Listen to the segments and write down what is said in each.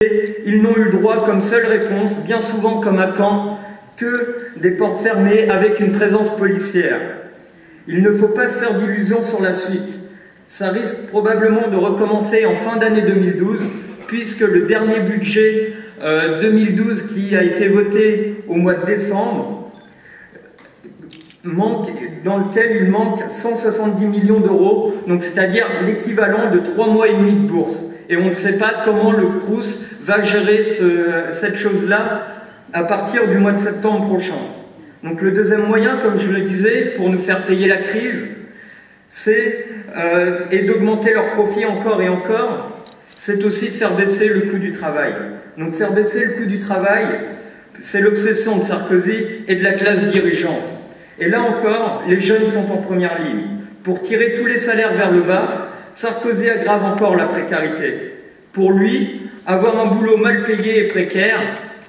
été, ils n'ont eu le droit comme seule réponse, bien souvent comme à Caen, que des portes fermées avec une présence policière. Il ne faut pas se faire d'illusions sur la suite. Ça risque probablement de recommencer en fin d'année 2012, puisque le dernier budget 2012 qui a été voté au mois de décembre, dans lequel il manque 170 millions d'euros, donc c'est-à-dire l'équivalent de 3 mois et demi de bourse. Et on ne sait pas comment le Crous va gérer cette chose-là à partir du mois de septembre prochain. Donc le deuxième moyen, comme je le disais, pour nous faire payer la crise, c'est d'augmenter leurs profits encore et encore, c'est aussi de faire baisser le coût du travail. Donc faire baisser le coût du travail, c'est l'obsession de Sarkozy et de la classe dirigeante. Et là encore, les jeunes sont en première ligne. Pour tirer tous les salaires vers le bas, Sarkozy aggrave encore la précarité. Pour lui, avoir un boulot mal payé et précaire,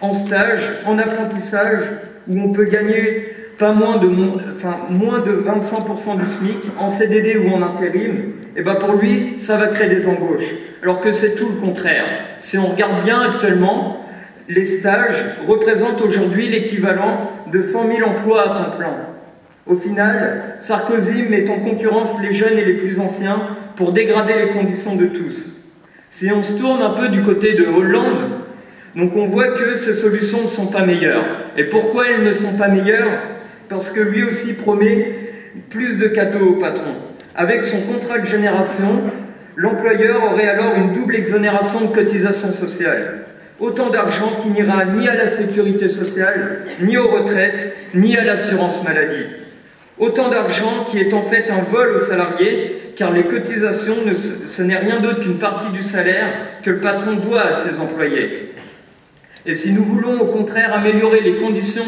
en stage, en apprentissage, où on peut gagner pas moins de 25% du SMIC, en CDD ou en intérim, et ben pour lui, ça va créer des embauches. Alors que c'est tout le contraire. Si on regarde bien actuellement, les stages représentent aujourd'hui l'équivalent de 100 000 emplois à temps plein. Au final, Sarkozy met en concurrence les jeunes et les plus anciens pour dégrader les conditions de tous. Si on se tourne un peu du côté de Hollande, donc on voit que ces solutions ne sont pas meilleures. Et pourquoi elles ne sont pas meilleures? Parce que lui aussi promet plus de cadeaux aux patrons. Avec son contrat de génération, l'employeur aurait alors une double exonération de cotisations sociales. Autant d'argent qui n'ira ni à la sécurité sociale, ni aux retraites, ni à l'assurance maladie. Autant d'argent qui est en fait un vol aux salariés, car les cotisations, ce n'est rien d'autre qu'une partie du salaire que le patron doit à ses employés. Et si nous voulons au contraire améliorer les conditions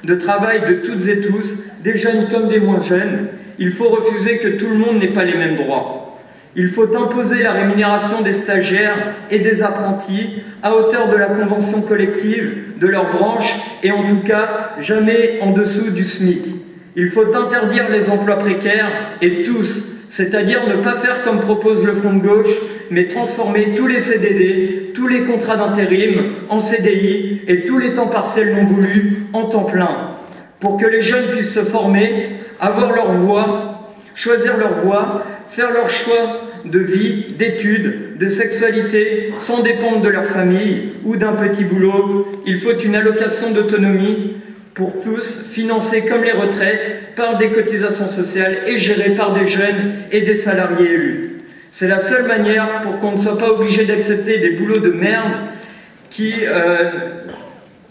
de travail de toutes et tous, des jeunes comme des moins jeunes, il faut refuser que tout le monde n'ait pas les mêmes droits. Il faut imposer la rémunération des stagiaires et des apprentis à hauteur de la convention collective de leur branche et en tout cas jamais en dessous du SMIC. Il faut interdire les emplois précaires et tous, c'est-à-dire ne pas faire comme propose le Front de gauche, mais transformer tous les CDD, tous les contrats d'intérim en CDI et tous les temps partiels non voulus en temps plein, pour que les jeunes puissent se former, avoir leur voie, choisir leur voie, faire leur choix de vie, d'études, de sexualité, sans dépendre de leur famille ou d'un petit boulot. Il faut une allocation d'autonomie pour tous, financée comme les retraites, par des cotisations sociales et gérée par des jeunes et des salariés élus. C'est la seule manière pour qu'on ne soit pas obligé d'accepter des boulots de merde qui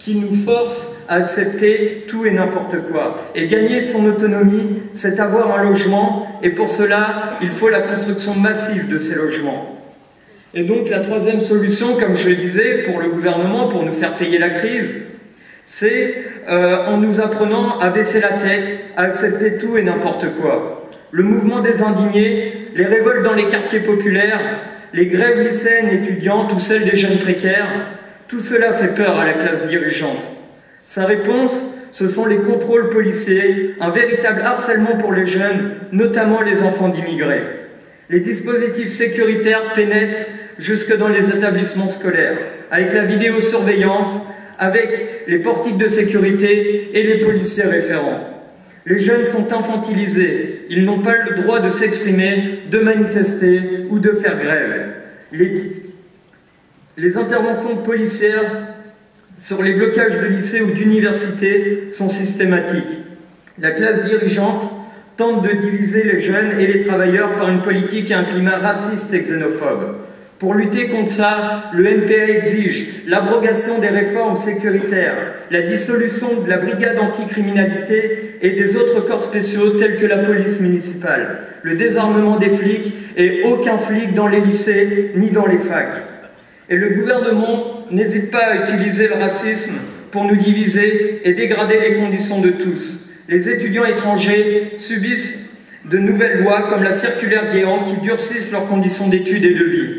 nous forcent à accepter tout et n'importe quoi. Et gagner son autonomie, c'est avoir un logement, et pour cela, il faut la construction massive de ces logements. Et donc la troisième solution, comme je le disais, pour le gouvernement, pour nous faire payer la crise, c'est en nous apprenant à baisser la tête, à accepter tout et n'importe quoi. Le mouvement des indignés, les révoltes dans les quartiers populaires, les grèves lycéennes étudiantes ou celles des jeunes précaires, tout cela fait peur à la classe dirigeante. Sa réponse, ce sont les contrôles policiers, un véritable harcèlement pour les jeunes, notamment les enfants d'immigrés. Les dispositifs sécuritaires pénètrent jusque dans les établissements scolaires, avec la vidéosurveillance, avec les portiques de sécurité et les policiers référents. Les jeunes sont infantilisés, ils n'ont pas le droit de s'exprimer, de manifester ou de faire grève. Les interventions policières sur les blocages de lycées ou d'universités sont systématiques. La classe dirigeante tente de diviser les jeunes et les travailleurs par une politique et un climat raciste et xénophobe. Pour lutter contre ça, le NPA exige l'abrogation des réformes sécuritaires, la dissolution de la brigade anticriminalité et des autres corps spéciaux tels que la police municipale, le désarmement des flics et aucun flic dans les lycées ni dans les facs. Et le gouvernement n'hésite pas à utiliser le racisme pour nous diviser et dégrader les conditions de tous. Les étudiants étrangers subissent de nouvelles lois comme la circulaire Guéant qui durcissent leurs conditions d'études et de vie.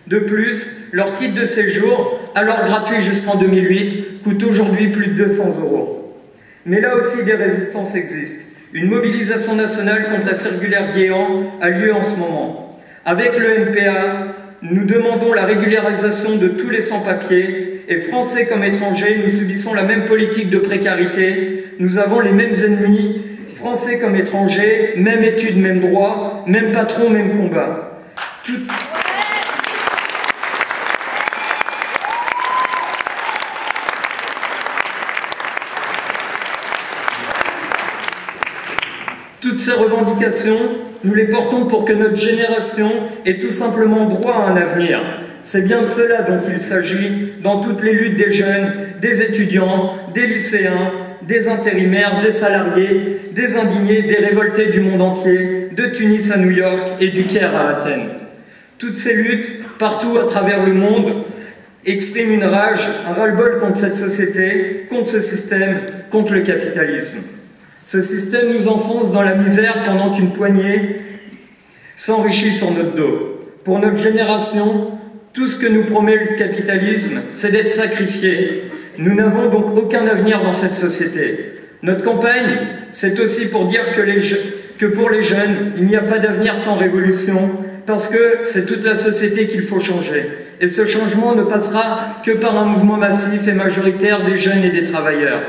De plus, leur titre de séjour, alors gratuit jusqu'en 2008, coûte aujourd'hui plus de 200 €. Mais là aussi, des résistances existent. Une mobilisation nationale contre la circulaire Guéant a lieu en ce moment. Avec le NPA, nous demandons la régularisation de tous les sans-papiers, et Français comme étrangers, nous subissons la même politique de précarité, nous avons les mêmes ennemis, Français comme étrangers, même études, même droit, même patron, même combat. Toutes ces revendications, nous les portons pour que notre génération ait tout simplement droit à un avenir. C'est bien de cela dont il s'agit dans toutes les luttes des jeunes, des étudiants, des lycéens, des intérimaires, des salariés, des indignés, des révoltés du monde entier, de Tunis à New York et du Caire à Athènes. Toutes ces luttes, partout à travers le monde, expriment une rage, un ras-le-bol contre cette société, contre ce système, contre le capitalisme. Ce système nous enfonce dans la misère pendant qu'une poignée s'enrichit sur notre dos. Pour notre génération, tout ce que nous promet le capitalisme, c'est d'être sacrifié. Nous n'avons donc aucun avenir dans cette société. Notre campagne, c'est aussi pour dire que pour les jeunes, il n'y a pas d'avenir sans révolution, parce que c'est toute la société qu'il faut changer. Et ce changement ne passera que par un mouvement massif et majoritaire des jeunes et des travailleurs.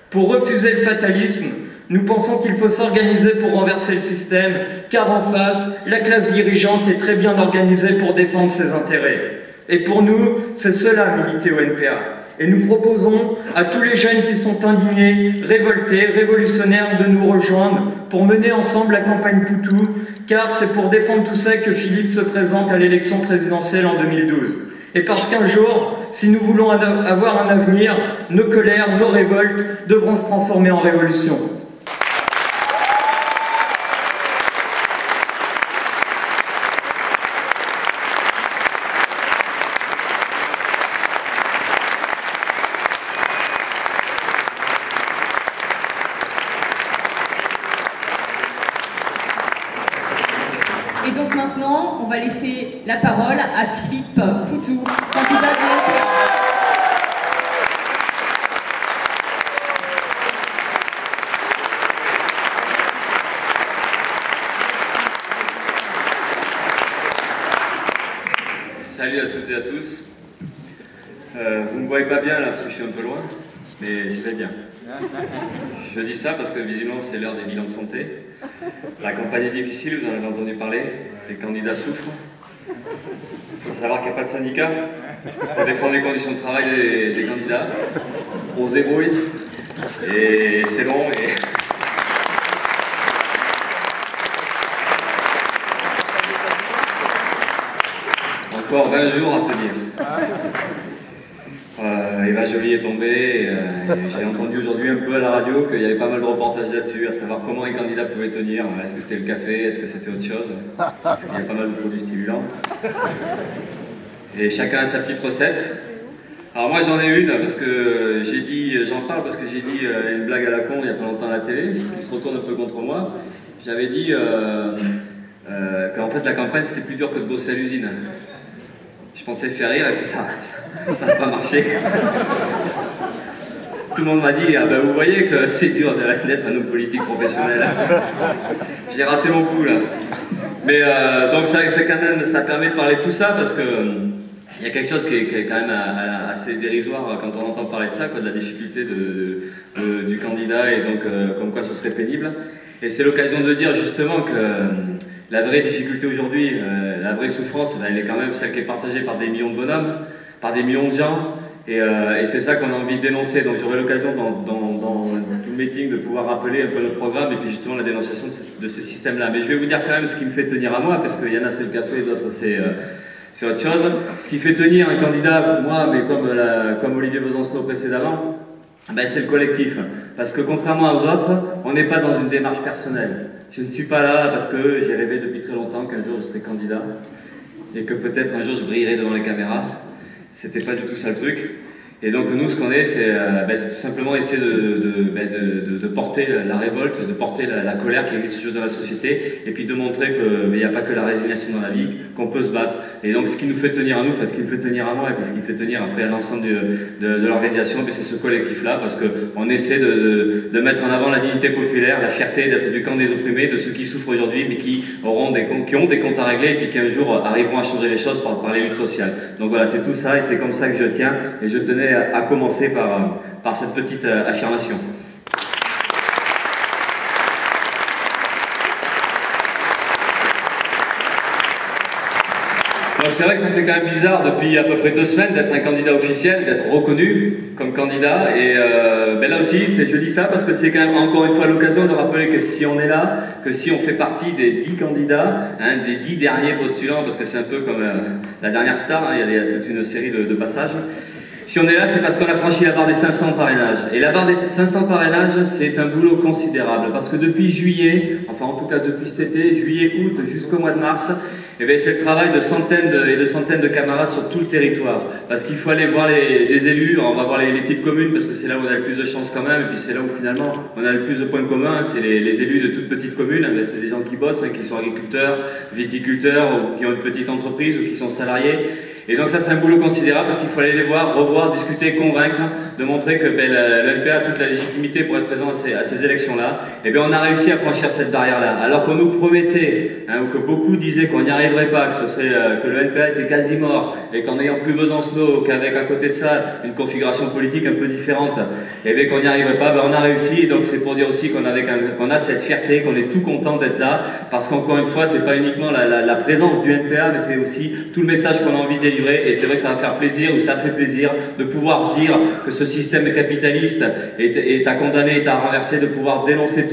Pour refuser le fatalisme, nous pensons qu'il faut s'organiser pour renverser le système, car en face, la classe dirigeante est très bien organisée pour défendre ses intérêts. Et pour nous, c'est cela militer au NPA. Et nous proposons à tous les jeunes qui sont indignés, révoltés, révolutionnaires de nous rejoindre pour mener ensemble la campagne Poutou, car c'est pour défendre tout ça que Philippe se présente à l'élection présidentielle en 2012. Et parce qu'un jour, si nous voulons avoir un avenir, nos colères, nos révoltes devront se transformer en révolution. Et donc maintenant, on va laisser la parole à Philippe Poutou, candidat de l'NPA. Salut à toutes et à tous. Vous ne me voyez pas bien là parce que je suis un peu loin, mais je vais bien. Je dis ça parce que visiblement c'est l'heure des bilans de santé. La campagne est difficile, vous en avez entendu parler, les candidats souffrent. Il faut savoir qu'il n'y a pas de syndicat pour défendre les conditions de travail des candidats. On se débrouille et c'est long. Encore 20 jours à tenir. Eva Joly est tombée, et j'ai entendu aujourd'hui un peu à la radio qu'il y avait pas mal de reportages là-dessus, à savoir comment les candidats pouvaient tenir. Est-ce que c'était le café, est-ce que c'était autre chose? Parce qu'il y a pas mal de produits stimulants. Et chacun a sa petite recette. Alors moi j'en ai une, parce que j'ai dit, j'en parle parce que j'ai dit une blague à la con il y a pas longtemps à la télé, qui se retourne un peu contre moi. J'avais dit qu'en fait la campagne c'était plus dur que de bosser à l'usine. Je pensais faire rire et puis ça n'a pas marché. Tout le monde m'a dit, ah ben vous voyez que c'est dur d'être un homme politique professionnel. J'ai raté mon coup là. Mais donc ça permet de parler de tout ça parce que il y a quelque chose qui est quand même assez dérisoire quand on entend parler de ça, quoi, de la difficulté du candidat et donc comme quoi ce serait pénible. Et c'est l'occasion de dire justement que la vraie difficulté aujourd'hui, la vraie souffrance, elle est quand même celle qui est partagée par des millions de bonhommes, par des millions de gens, et c'est ça qu'on a envie de dénoncer. Donc j'aurai l'occasion dans tout le meeting de pouvoir rappeler un peu notre programme et puis justement la dénonciation de ce système-là. Mais je vais vous dire quand même ce qui me fait tenir à moi, parce qu'il y en a c'est le café, d'autres c'est autre chose. Ce qui fait tenir un candidat, moi, mais comme Olivier Besancenot précédemment, ben c'est le collectif. Parce que contrairement aux autres, on n'est pas dans une démarche personnelle. Je ne suis pas là parce que j'ai rêvé depuis très longtemps qu'un jour je serai candidat et que peut-être un jour je brillerai devant les caméras. C'était pas du tout ça le truc. Et donc nous, ce qu'on est, c'est tout simplement essayer de porter la révolte, de porter la colère qui existe toujours dans la société, et puis de montrer qu'il n'y a pas que la résignation dans la vie, qu'on peut se battre. Et donc ce qui nous fait tenir à nous, enfin ce qui me fait tenir à moi, et puis ce qui fait tenir après à l'ensemble de l'organisation, c'est ce collectif-là, parce qu'on essaie de mettre en avant la dignité populaire, la fierté d'être du camp des opprimés, de ceux qui souffrent aujourd'hui, mais qui ont des comptes à régler, et puis qui un jour arriveront à changer les choses par les luttes sociales. Donc voilà, c'est tout ça, et c'est comme ça que je tiens, et je tenais à commencer par cette petite affirmation. Donc c'est vrai que ça me fait quand même bizarre depuis à peu près 2 semaines d'être un candidat officiel, d'être reconnu comme candidat, et là aussi je dis ça parce que c'est quand même encore une fois l'occasion de rappeler que si on est là, que si on fait partie des 10 candidats, hein, des 10 derniers postulants, parce que c'est un peu comme la dernière star, hein, il y a toute une série de passages. Si on est là, c'est parce qu'on a franchi la barre des 500 parrainages. Et la barre des 500 parrainages, c'est un boulot considérable. Parce que depuis juillet, enfin en tout cas depuis cet été, juillet, août, jusqu'au mois de mars, c'est le travail de centaines et de centaines de camarades sur tout le territoire. Parce qu'il faut aller voir des élus, on va voir les petites communes, parce que c'est là où on a le plus de chance quand même, et puis c'est là où finalement on a le plus de points communs, c'est les élus de toutes petites communes, c'est des gens qui bossent, hein, qui sont agriculteurs, viticulteurs, ou qui ont une petite entreprise, ou qui sont salariés. Et donc ça c'est un boulot considérable parce qu'il faut aller les voir, revoir, discuter, convaincre, de montrer que le NPA a toute la légitimité pour être présent à ces élections-là. Et bien on a réussi à franchir cette barrière-là. Alors qu'on nous promettait, hein, ou que beaucoup disaient qu'on n'y arriverait pas, que le NPA était quasi mort, et qu'en ayant plus Besancenot, qu'avec à côté de ça une configuration politique un peu différente, et bien qu'on n'y arriverait pas, on a réussi. Donc c'est pour dire aussi qu'on a cette fierté, qu'on est tout content d'être là, parce qu'encore une fois c'est pas uniquement la présence du NPA, mais c'est aussi tout le message qu'on a envie de délivrer. Et c'est vrai que ça va faire plaisir, ou ça fait plaisir, de pouvoir dire que ce système capitaliste est à condamner, est à renverser, de pouvoir dénoncer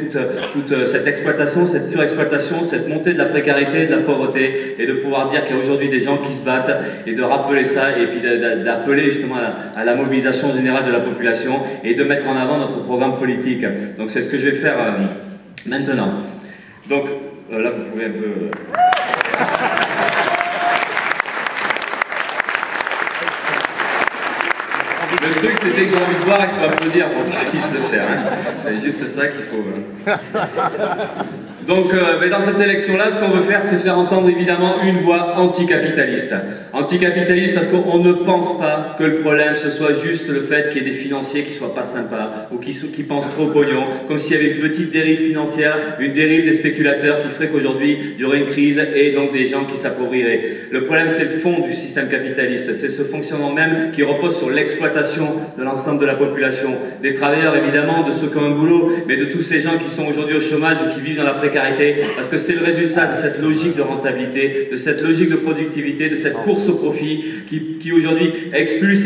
toute cette exploitation, cette surexploitation, cette montée de la précarité, de la pauvreté, et de pouvoir dire qu'il y a aujourd'hui des gens qui se battent, et de rappeler ça, et puis d'appeler justement à la mobilisation générale de la population, et de mettre en avant notre programme politique. Donc c'est ce que je vais faire maintenant. Donc là vous pouvez un peu... Le truc, c'était que j'ai envie de voir, il faut applaudir pour que je puisse le faire. Hein. C'est juste ça qu'il faut... Donc, dans cette élection-là, ce qu'on veut faire, c'est faire entendre évidemment une voix anticapitaliste. Anticapitaliste parce qu'on ne pense pas que le problème, ce soit juste le fait qu'il y ait des financiers qui soient pas sympas, ou qui pensent trop au pognon, comme s'il y avait une petite dérive financière, une dérive des spéculateurs qui ferait qu'aujourd'hui, il y aurait une crise et donc des gens qui s'appauvriraient. Le problème, c'est le fond du système capitaliste. C'est ce fonctionnement même qui repose sur l'exploitation de l'ensemble de la population. Des travailleurs, évidemment, de ceux qui ont un boulot, mais de tous ces gens qui sont aujourd'hui au chômage ou qui vivent dans la précarité, parce que c'est le résultat de cette logique de rentabilité, de cette logique de productivité, de cette course au profit qui aujourd'hui exclut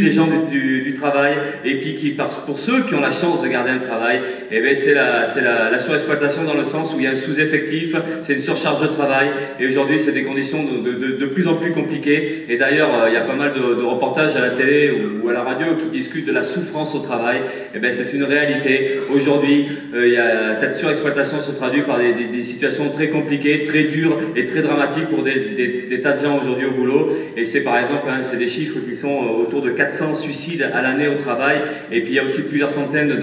les gens du travail, et puis qui, pour ceux qui ont la chance de garder un travail, c'est la surexploitation dans le sens où il y a un sous-effectif, c'est une surcharge de travail, et aujourd'hui c'est des conditions de plus en plus compliquées. Et d'ailleurs il y a pas mal de reportages à la télé ou à la radio qui discutent de la souffrance au travail. C'est une réalité. Aujourd'hui cette surexploitation se traduit par des situations très compliquées, très dures et très dramatiques pour des tas de gens aujourd'hui au boulot. Et c'est par exemple, hein, c'est des chiffres qui sont autour de 400 suicides à l'année au travail, et puis il y a aussi plusieurs centaines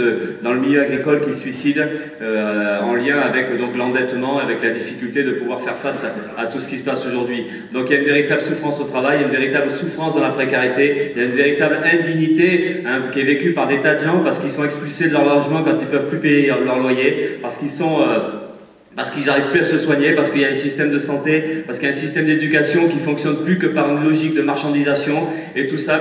dans le milieu agricole qui se suicident en lien avec donc l'endettement, avec la difficulté de pouvoir faire face à tout ce qui se passe aujourd'hui. Donc il y a une véritable souffrance au travail, il y a une véritable souffrance dans la précarité, il y a une véritable indignité, hein, qui est vécue par des tas de gens parce qu'ils sont expulsés de leur logement quand ils ne peuvent plus payer leur loyer, parce qu'ils n'arrivent plus à se soigner, parce qu'il y a un système de santé, parce qu'il y a un système d'éducation qui ne fonctionne plus que par une logique de marchandisation, et tout ça,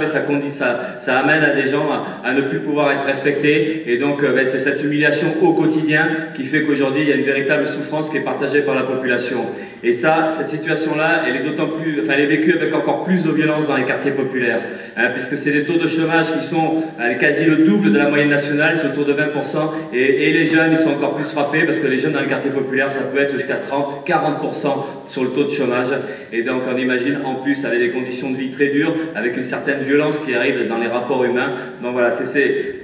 ça amène à des gens à ne plus pouvoir être respectés, et donc c'est cette humiliation au quotidien qui fait qu'aujourd'hui il y a une véritable souffrance qui est partagée par la population. Et ça, cette situation-là, elle est vécue avec encore plus de violence dans les quartiers populaires, hein, puisque c'est des taux de chômage qui sont quasi le double de la moyenne nationale, c'est autour de 20%, et les jeunes, ils sont encore plus frappés, parce que les jeunes dans les quartiers populaires, populaire, ça peut être jusqu'à 30-40% sur le taux de chômage. Et donc on imagine en plus avec des conditions de vie très dures, avec une certaine violence qui arrive dans les rapports humains. Donc voilà,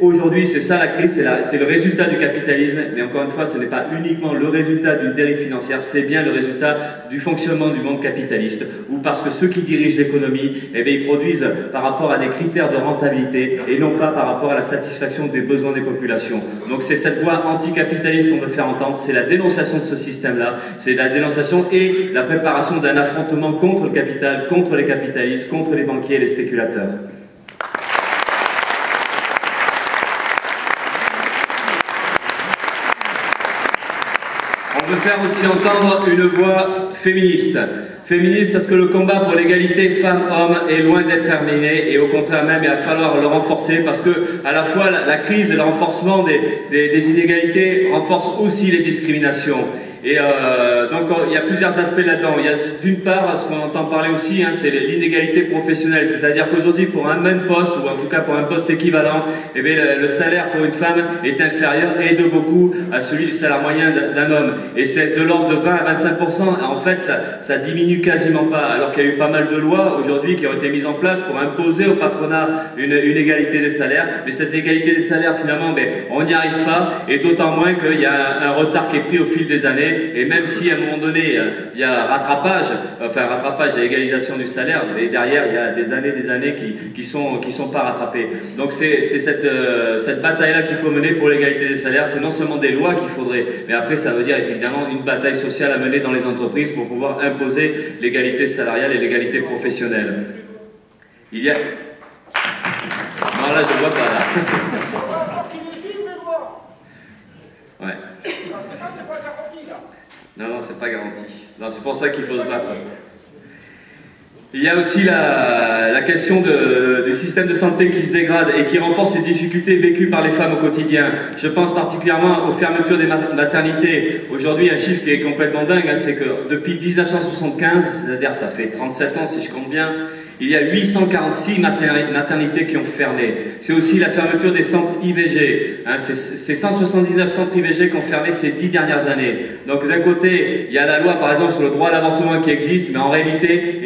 aujourd'hui c'est ça la crise, c'est le résultat du capitalisme, mais encore une fois ce n'est pas uniquement le résultat d'une dérive financière, c'est bien le résultat du fonctionnement du monde capitaliste, ou parce que ceux qui dirigent l'économie, eh bien, ils produisent par rapport à des critères de rentabilité et non pas par rapport à la satisfaction des besoins des populations. Donc c'est cette voix anticapitaliste qu'on veut faire entendre, c'est la dénonciation de ce système-là, c'est la dénonciation et la préparation d'un affrontement contre le capital, contre les capitalistes, contre les banquiers et les spéculateurs. On veut faire aussi entendre une voix féministe. Féministe parce que le combat pour l'égalité femmes-hommes est loin d'être terminé et au contraire même il va falloir le renforcer parce que à la fois la crise et le renforcement des inégalités renforcent aussi les discriminations. Et donc il y a plusieurs aspects là-dedans. Il y a d'une part, ce qu'on entend parler aussi, hein, c'est l'inégalité professionnelle. C'est-à-dire qu'aujourd'hui, pour un même poste, ou en tout cas pour un poste équivalent, eh bien, le salaire pour une femme est inférieur et de beaucoup à celui du salaire moyen d'un homme. Et c'est de l'ordre de 20 à 25%. En fait, ça diminue quasiment pas. Alors qu'il y a eu pas mal de lois aujourd'hui qui ont été mises en place pour imposer au patronat une égalité des salaires. Mais cette égalité des salaires, finalement, on n'y arrive pas. Et d'autant moins qu'il y a un retard qui est pris au fil des années. Et même si à un moment donné il y a rattrapage et égalisation du salaire, mais derrière il y a des années qui sont pas rattrapées. Donc c'est cette bataille-là qu'il faut mener pour l'égalité des salaires. C'est non seulement des lois qu'il faudrait, mais après ça veut dire évidemment une bataille sociale à mener dans les entreprises pour pouvoir imposer l'égalité salariale et l'égalité professionnelle. Il y a... Non là je vois pas là. Ouais. Non, c'est pas garanti. Non, c'est pour ça qu'il faut se battre. Il y a aussi la question du système de santé qui se dégrade et qui renforce les difficultés vécues par les femmes au quotidien. Je pense particulièrement aux fermetures des maternités. Aujourd'hui, un chiffre qui est complètement dingue, hein, c'est que depuis 1975, c'est-à-dire ça fait 37 ans si je compte bien, il y a 846 maternités qui ont fermé. C'est aussi la fermeture des centres IVG. Hein, c'est 179 centres IVG qui ont fermé ces 10 dernières années. Donc d'un côté, il y a la loi par exemple sur le droit à l'avortement qui existe, mais en réalité,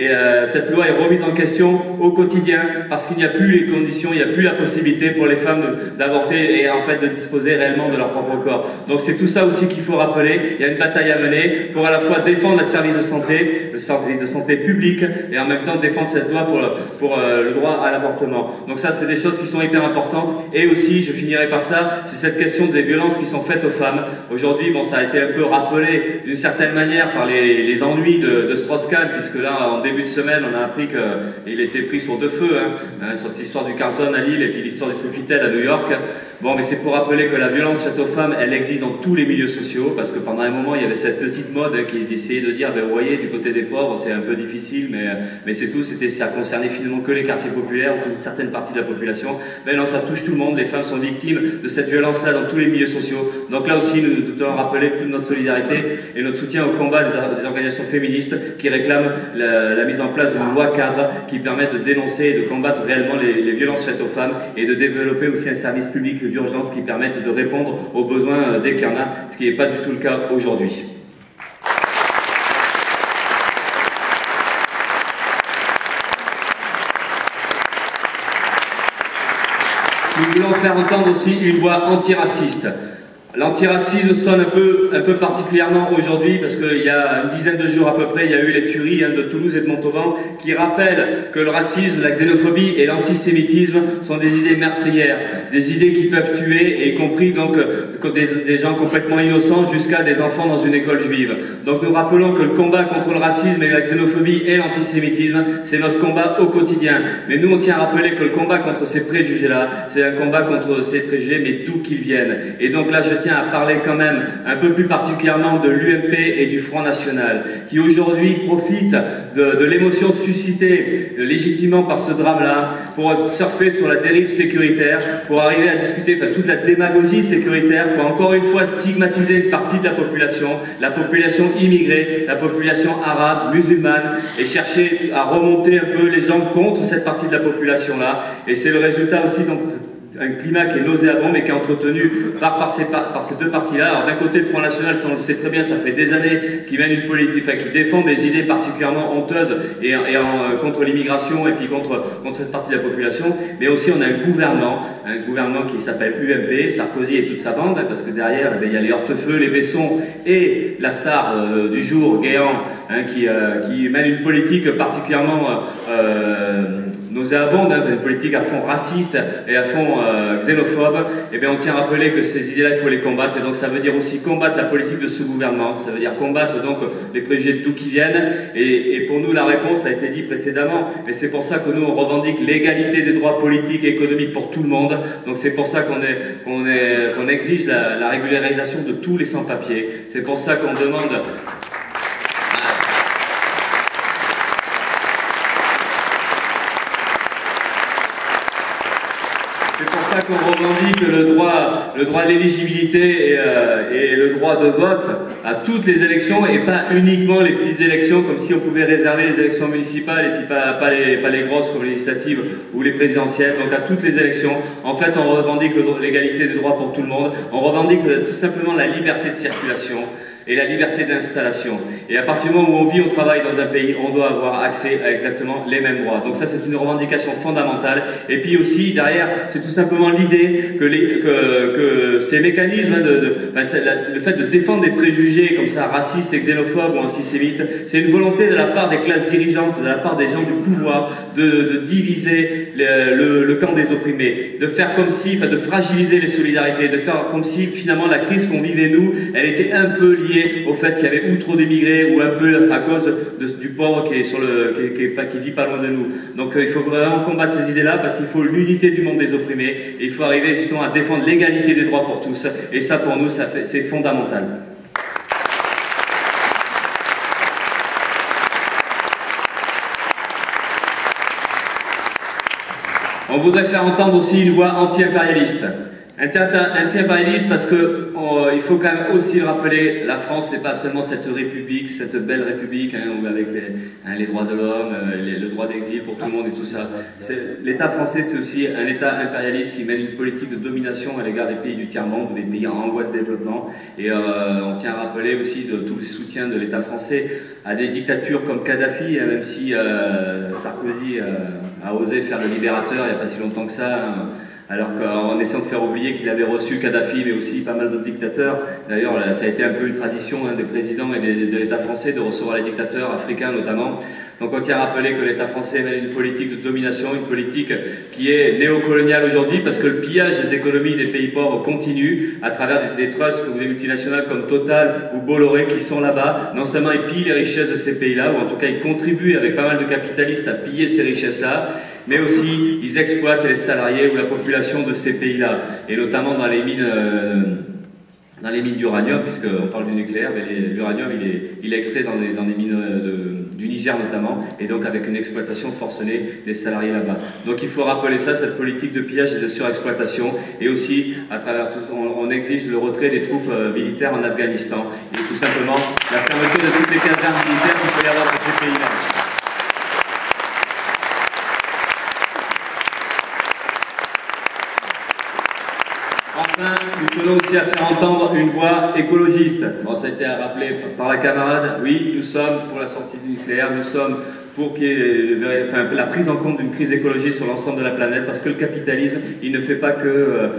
cette loi est remise en question au quotidien parce qu'il n'y a plus les conditions, il n'y a plus la possibilité pour les femmes d'avorter et en fait de disposer réellement de leur propre corps. Donc c'est tout ça aussi qu'il faut rappeler. Il y a une bataille à mener pour à la fois défendre le service de santé public et en même temps défendre cette loi pour le droit à l'avortement. Donc ça, c'est des choses qui sont hyper importantes. Et aussi, je finirai par ça, c'est cette question des violences qui sont faites aux femmes. Aujourd'hui, ça a été un peu rappelé d'une certaine manière par les ennuis de Strauss-Kahn, puisque là, en début de semaine, on a appris qu'il était pris sur deux feux, hein, cette histoire du Carlton à Lille et puis l'histoire du Sofitel à New York. Bon, mais c'est pour rappeler que la violence faite aux femmes, elle existe dans tous les milieux sociaux, parce que pendant un moment, il y avait cette petite mode qui essayait de dire, vous voyez, du côté des pauvres, c'est un peu difficile, mais c'est tout, ça concernait finalement que les quartiers populaires, ou une certaine partie de la population. Mais non, ça touche tout le monde, les femmes sont victimes de cette violence-là dans tous les milieux sociaux. Donc là aussi, nous devons rappeler toute notre solidarité et notre soutien au combat des organisations féministes qui réclament la mise en place d'une loi cadre qui permette de dénoncer et de combattre réellement les violences faites aux femmes et de développer aussi un service public d'urgence qui permette de répondre aux besoins dès qu'il y en a, ce qui n'est pas du tout le cas aujourd'hui. Nous voulons faire entendre aussi une voix antiraciste. L'antiracisme sonne un peu particulièrement aujourd'hui parce qu'il y a une dizaine de jours à peu près, il y a eu les tueries de Toulouse et de Montauban qui rappellent que le racisme, la xénophobie et l'antisémitisme sont des idées meurtrières, des idées qui peuvent tuer, y compris donc des gens complètement innocents jusqu'à des enfants dans une école juive. Donc nous rappelons que le combat contre le racisme et la xénophobie et l'antisémitisme, c'est notre combat au quotidien. Mais nous on tient à rappeler que le combat contre ces préjugés-là, c'est un combat contre ces préjugés, mais d'où qu'ils viennent. Et donc là je tiens à parler quand même un peu plus particulièrement de l'UMP et du Front National, qui aujourd'hui profitent de l'émotion suscitée légitimement par ce drame-là pour surfer sur la dérive sécuritaire, pour arriver à discuter toute la démagogie sécuritaire, pour encore une fois stigmatiser une partie de la population immigrée, la population arabe, musulmane, et chercher à remonter un peu les gens contre cette partie de la population-là. Et c'est le résultat aussi donc un climat qui est nauséabond, mais qui est entretenu par ces deux partis-là. Alors d'un côté, le Front National, ça on le sait très bien, ça fait des années qu'ils mènent une politique, enfin, qui défend des idées particulièrement honteuses contre l'immigration et puis contre cette partie de la population. Mais aussi, on a un gouvernement qui s'appelle UMP, Sarkozy et toute sa bande, hein, parce que derrière, il y a les Hortefeux, les Besson et la star du jour, Guéant, hein, qui mène une politique particulièrement nauséabonde, hein, une politique à fond raciste et à fond xénophobe. Et bien on tient à rappeler que ces idées-là, il faut les combattre, et donc ça veut dire aussi combattre la politique de ce gouvernement, ça veut dire combattre donc les préjugés de d'où qui viennent, et pour nous la réponse a été dit précédemment, et c'est pour ça que nous on revendique l'égalité des droits politiques et économiques pour tout le monde. Donc c'est pour ça qu'on exige la régularisation de tous les sans-papiers, c'est pour ça qu'on demande... C'est pour ça qu'on revendique le droit à l'éligibilité et le droit de vote à toutes les élections, et pas uniquement les petites élections, comme si on pouvait réserver les élections municipales et puis pas les grosses comme les législatives ou les présidentielles. Donc à toutes les élections, en fait, on revendique l'égalité des droits pour tout le monde, on revendique tout simplement la liberté de circulation et la liberté d'installation. Et à partir du moment où on vit, on travaille dans un pays, on doit avoir accès à exactement les mêmes droits. Donc ça, c'est une revendication fondamentale. Et puis aussi, derrière, c'est tout simplement l'idée que ces mécanismes, le fait de défendre des préjugés comme ça, racistes, xénophobes ou antisémites, c'est une volonté de la part des classes dirigeantes, de la part des gens du pouvoir, de diviser le camp des opprimés, de faire comme si, de fragiliser les solidarités, de faire comme si, finalement, la crise qu'on vivait, nous, elle était un peu liée au fait qu'il y avait ou trop d'émigrés ou un peu à cause du pauvre qui vit pas loin de nous. Donc il faut vraiment combattre ces idées-là, parce qu'il faut l'unité du monde des opprimés, et il faut arriver justement à défendre l'égalité des droits pour tous, et ça pour nous c'est fondamental. On voudrait faire entendre aussi une voix anti-impérialiste. Anti-impérialiste parce que il faut quand même aussi le rappeler, la France c'est pas seulement cette république, cette belle république hein, avec les droits de l'homme, le droit d'exil pour tout le monde et tout ça. L'État français c'est aussi un État impérialiste qui mène une politique de domination à l'égard des pays du tiers-monde, des pays en voie de développement, et on tient à rappeler aussi de tout le soutien de l'État français à des dictatures comme Kadhafi, hein, même si Sarkozy a osé faire le libérateur il n'y a pas si longtemps que ça, hein, alors qu'en essayant de faire oublier qu'il avait reçu Kadhafi, mais aussi pas mal d'autres dictateurs. D'ailleurs, ça a été un peu une tradition hein, des présidents et de l'État français de recevoir les dictateurs africains notamment. Donc on tient à rappeler que l'État français mène une politique de domination, une politique qui est néocoloniale aujourd'hui, parce que le pillage des économies des pays pauvres continue à travers des trusts ou des multinationales comme Total ou Bolloré qui sont là-bas. Non seulement ils pillent les richesses de ces pays-là, ou en tout cas ils contribuent avec pas mal de capitalistes à piller ces richesses-là, mais aussi ils exploitent les salariés ou la population de ces pays-là, et notamment dans les mines d'uranium, puisqu'on parle du nucléaire, mais l'uranium il est extrait dans des mines du Niger notamment, et donc avec une exploitation forcenée des salariés là-bas. Donc il faut rappeler ça, cette politique de pillage et de surexploitation, et aussi à travers tout ça, on exige le retrait des troupes militaires en Afghanistan, et tout simplement la fermeture de toutes les casernes militaires qu'il peut y avoir dans ces pays-là. Enfin, nous tenons aussi à faire entendre une voix écologiste. Bon, ça a été rappelé par la camarade. Oui, nous sommes pour la sortie du nucléaire, nous sommes pour qu'il y ait la prise en compte d'une crise écologique sur l'ensemble de la planète, parce que le capitalisme, il ne fait pas que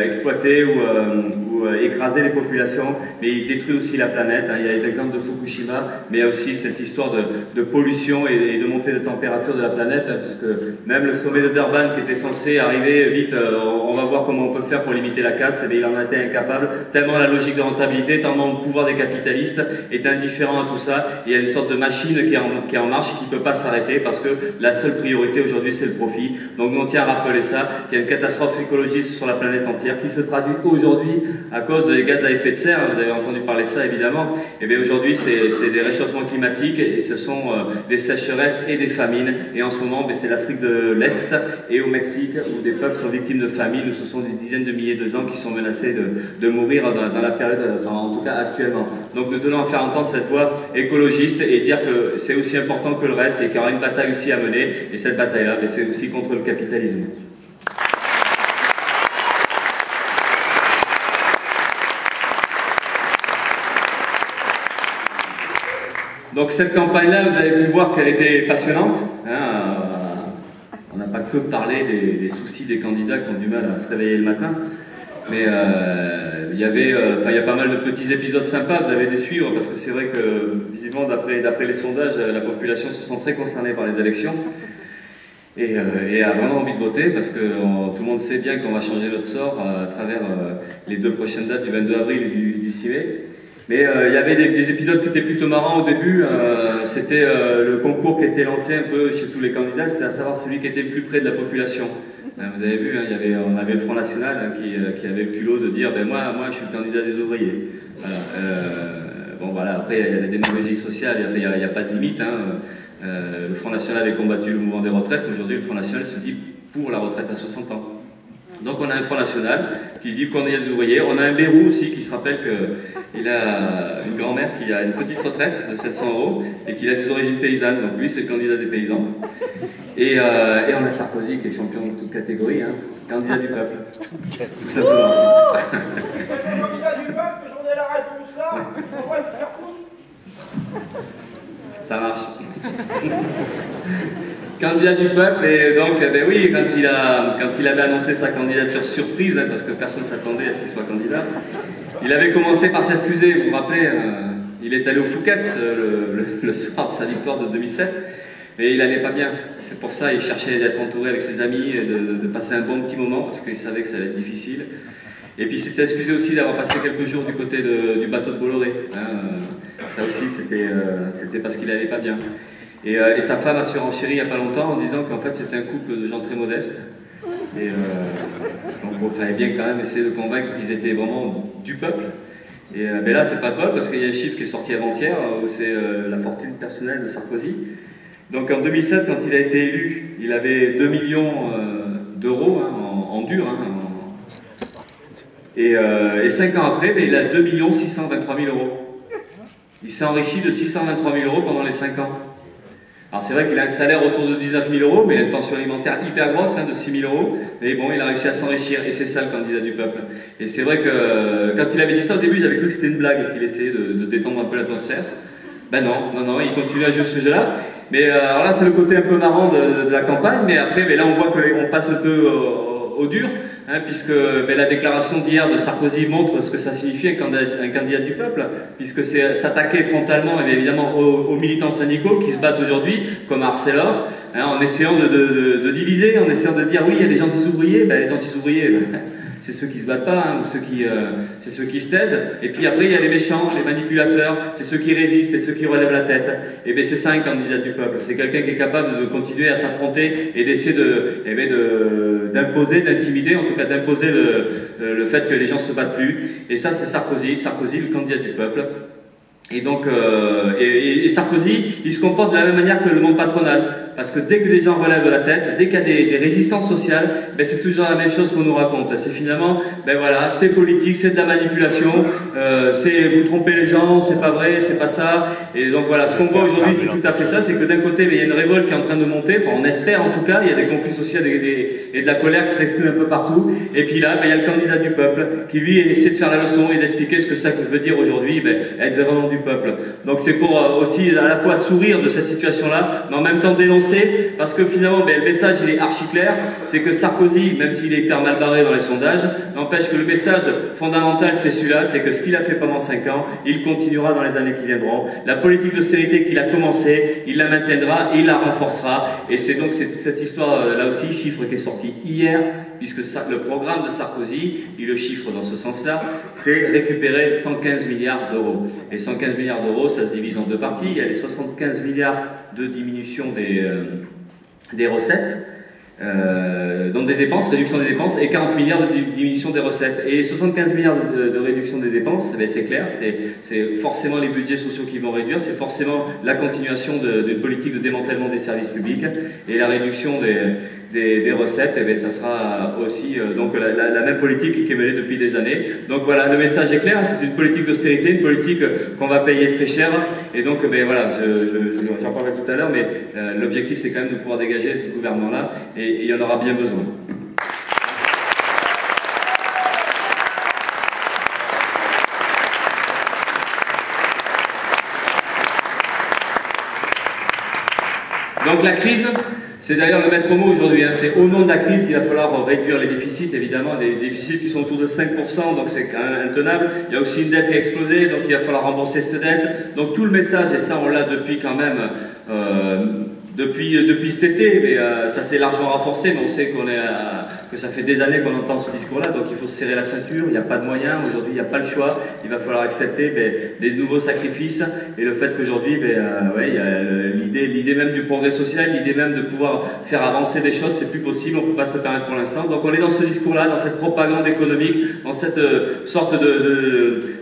exploiter ou écraser les populations, mais il détruit aussi la planète. Hein. Il y a les exemples de Fukushima, mais il y a aussi cette histoire de pollution et de montée de température de la planète, hein, parce que même le sommet de Durban qui était censé arriver vite, on va voir comment on peut faire pour limiter la casse, mais il en a été incapable, tellement la logique de rentabilité, tellement le pouvoir des capitalistes est indifférent à tout ça. Il y a une sorte de machine qui est en marche, qui ne peut pas s'arrêter, parce que la seule priorité aujourd'hui c'est le profit. Donc nous on tient à rappeler ça, qu'il y a une catastrophe écologiste sur la planète entière qui se traduit aujourd'hui à cause des gaz à effet de serre. Vous avez entendu parler de ça évidemment. Et bien aujourd'hui c'est des réchauffements climatiques, et ce sont des sécheresses et des famines, et en ce moment c'est l'Afrique de l'Est et au Mexique où des peuples sont victimes de famine, où ce sont des dizaines de milliers de gens qui sont menacés de mourir dans la période, enfin en tout cas actuellement. Donc nous tenons à faire entendre cette voix écologiste et dire que c'est aussi important que le reste, et qu'il y aura une bataille aussi à mener, et cette bataille-là, c'est aussi contre le capitalisme. Donc cette campagne-là, vous avez pu voir qu'elle était passionnante. Hein, on n'a pas que parlé des soucis des candidats qui ont du mal à se réveiller le matin. Mais il y a pas mal de petits épisodes sympas, vous avez dû suivre, parce que c'est vrai que, visiblement, d'après les sondages, la population se sent très concernée par les élections et a vraiment envie de voter, parce que tout le monde sait bien qu'on va changer notre sort à travers les 2 prochaines dates du 22 avril et du 6 mai. Mais il y avait des épisodes qui étaient plutôt marrants au début. C'était le concours qui était lancé un peu chez tous les candidats, c'était à savoir celui qui était le plus près de la population. Vous avez vu, hein, on avait le Front National hein, qui avait le culot de dire ben moi je suis le candidat des ouvriers. Voilà. Bon voilà, après il y a la démagogie sociale, il n'y a pas de limite. Hein. Le Front National avait combattu le mouvement des retraites, mais aujourd'hui le Front National se dit pour la retraite à 60 ans. Donc on a un Front National qui dit qu'on est des ouvriers. On a un Bérou aussi qui se rappelle qu'il a une grand-mère qui a une petite retraite de 700 € et qu'il a des origines paysannes. Donc lui c'est le candidat des paysans. Et on a Sarkozy qui est champion de toute catégorie, hein, candidat du peuple. Tout simplement. Candidat du peuple, j'en ai la réponse là. On va me faire foutre. Ça marche. Candidat du peuple, et donc, ben oui, quand il avait annoncé sa candidature surprise, hein, parce que personne ne s'attendait à ce qu'il soit candidat, il avait commencé par s'excuser, vous vous rappelez, il est allé au Fouquet's le soir de sa victoire de 2007, mais il n'allait pas bien. C'est pour ça qu'il cherchait d'être entouré avec ses amis et de passer un bon petit moment, parce qu'il savait que ça allait être difficile. Et puis il s'était excusé aussi d'avoir passé quelques jours du côté du bateau de Bolloré. Hein, ça aussi, c'était parce qu'il n'allait pas bien. Et sa femme a surenchéri il n'y a pas longtemps en disant qu'en fait c'était un couple de gens très modestes. Et donc il fallait bien quand même essayer de convaincre qu'ils étaient vraiment du peuple. Et ben là c'est pas de bol parce qu'il y a un chiffre qui est sorti avant-hier où c'est la fortune personnelle de Sarkozy. Donc en 2007 quand il a été élu, il avait 2 millions d'euros hein, en dur. Hein, et 5 ans après, ben, il a 2 623 000 €. Il s'est enrichi de 623 000 € pendant les 5 ans. Alors c'est vrai qu'il a un salaire autour de 19 000 €, mais il a une pension alimentaire hyper grosse hein, de 6 000 €. Mais bon, il a réussi à s'enrichir et c'est ça le candidat du peuple. Et c'est vrai que quand il avait dit ça au début, j'avais cru que c'était une blague, qu'il essayait de détendre un peu l'atmosphère. Ben non, il continue à jouer ce jeu-là. Mais alors là, c'est le côté un peu marrant de la campagne, mais après, ben là, on voit qu'on passe un peu au dur. Hein, puisque ben, la déclaration d'hier de Sarkozy montre ce que ça signifie un candidat du peuple, puisque c'est s'attaquer frontalement et évidemment aux militants syndicaux qui se battent aujourd'hui, comme Arcelor, hein, en essayant de diviser, en essayant de dire oui, il y a des gentils ouvriers, ben, les gentils ouvriers, ben, c'est ceux qui se battent pas, hein, ou c'est ceux qui se taisent, et puis après il y a les méchants, les manipulateurs, c'est ceux qui résistent, c'est ceux qui relèvent la tête, et bien c'est ça un candidat du peuple, c'est quelqu'un qui est capable de continuer à s'affronter et d'essayer d'imposer, d'intimider, en tout cas d'imposer le fait que les gens se battent plus, et ça c'est Sarkozy, le candidat du peuple. Et donc, Sarkozy, il se comporte de la même manière que le monde patronal. Parce que dès que des gens relèvent la tête, dès qu'il y a des résistances sociales, ben c'est toujours la même chose qu'on nous raconte. C'est finalement, ben voilà, c'est politique, c'est de la manipulation, c'est vous trompez les gens, c'est pas vrai, c'est pas ça. Et donc voilà, ce qu'on voit aujourd'hui, c'est tout à fait ça. C'est que d'un côté, ben, il y a une révolte qui est en train de monter, enfin on espère en tout cas, il y a des conflits sociaux et de la colère qui s'expriment un peu partout. Et puis là, ben, il y a le candidat du peuple qui lui essaie de faire la leçon et d'expliquer ce que ça veut dire aujourd'hui, ben, être vraiment du peuple. Donc c'est pour aussi à la fois sourire de cette situation-là, mais en même temps dénoncer, parce que finalement ben, le message il est archi clair, c'est que Sarkozy, même s'il est hyper mal barré dans les sondages, n'empêche que le message fondamental c'est celui-là, c'est que ce qu'il a fait pendant 5 ans, il continuera dans les années qui viendront. La politique d'austérité qu'il a commencé, il la maintiendra et il la renforcera. Et c'est donc toute cette histoire, là aussi, chiffre qui est sorti hier, puisque le programme de Sarkozy, il le chiffre dans ce sens-là, c'est récupérer 115 milliards d'euros. Et 115 milliards d'euros, ça se divise en 2 parties. Il y a les 75 milliards de diminution des recettes, donc des dépenses, réduction des dépenses, et 40 milliards de diminution des recettes. Et les 75 milliards de réduction des dépenses, ben c'est clair, c'est forcément les budgets sociaux qui vont réduire, c'est forcément la continuation d'une politique de démantèlement des services publics, et la réduction des recettes, et bien ça sera aussi donc la même politique qui est menée depuis des années. Donc voilà, le message est clair, c'est une politique d'austérité, une politique qu'on va payer très cher, et donc ben voilà, j'en parlerai tout à l'heure, mais l'objectif c'est quand même de pouvoir dégager ce gouvernement-là, et il y en aura bien besoin. Donc la crise, c'est d'ailleurs le maître mot aujourd'hui, hein. C'est au nom de la crise qu'il va falloir réduire les déficits, évidemment, des déficits qui sont autour de 5%, donc c'est quand même intenable. Il y a aussi une dette qui a explosé, donc il va falloir rembourser cette dette. Donc tout le message, et ça on l'a depuis quand même, depuis cet été, mais ça s'est largement renforcé, mais on sait que ça fait des années qu'on entend ce discours-là, donc il faut se serrer la ceinture, il n'y a pas de moyens, aujourd'hui il n'y a pas le choix, il va falloir accepter des nouveaux sacrifices, et le fait qu'aujourd'hui, ouais, il y a l'idée même du progrès social, l'idée même de pouvoir faire avancer des choses, c'est plus possible, on ne peut pas se le permettre pour l'instant. Donc on est dans ce discours-là, dans cette propagande économique, dans cette sorte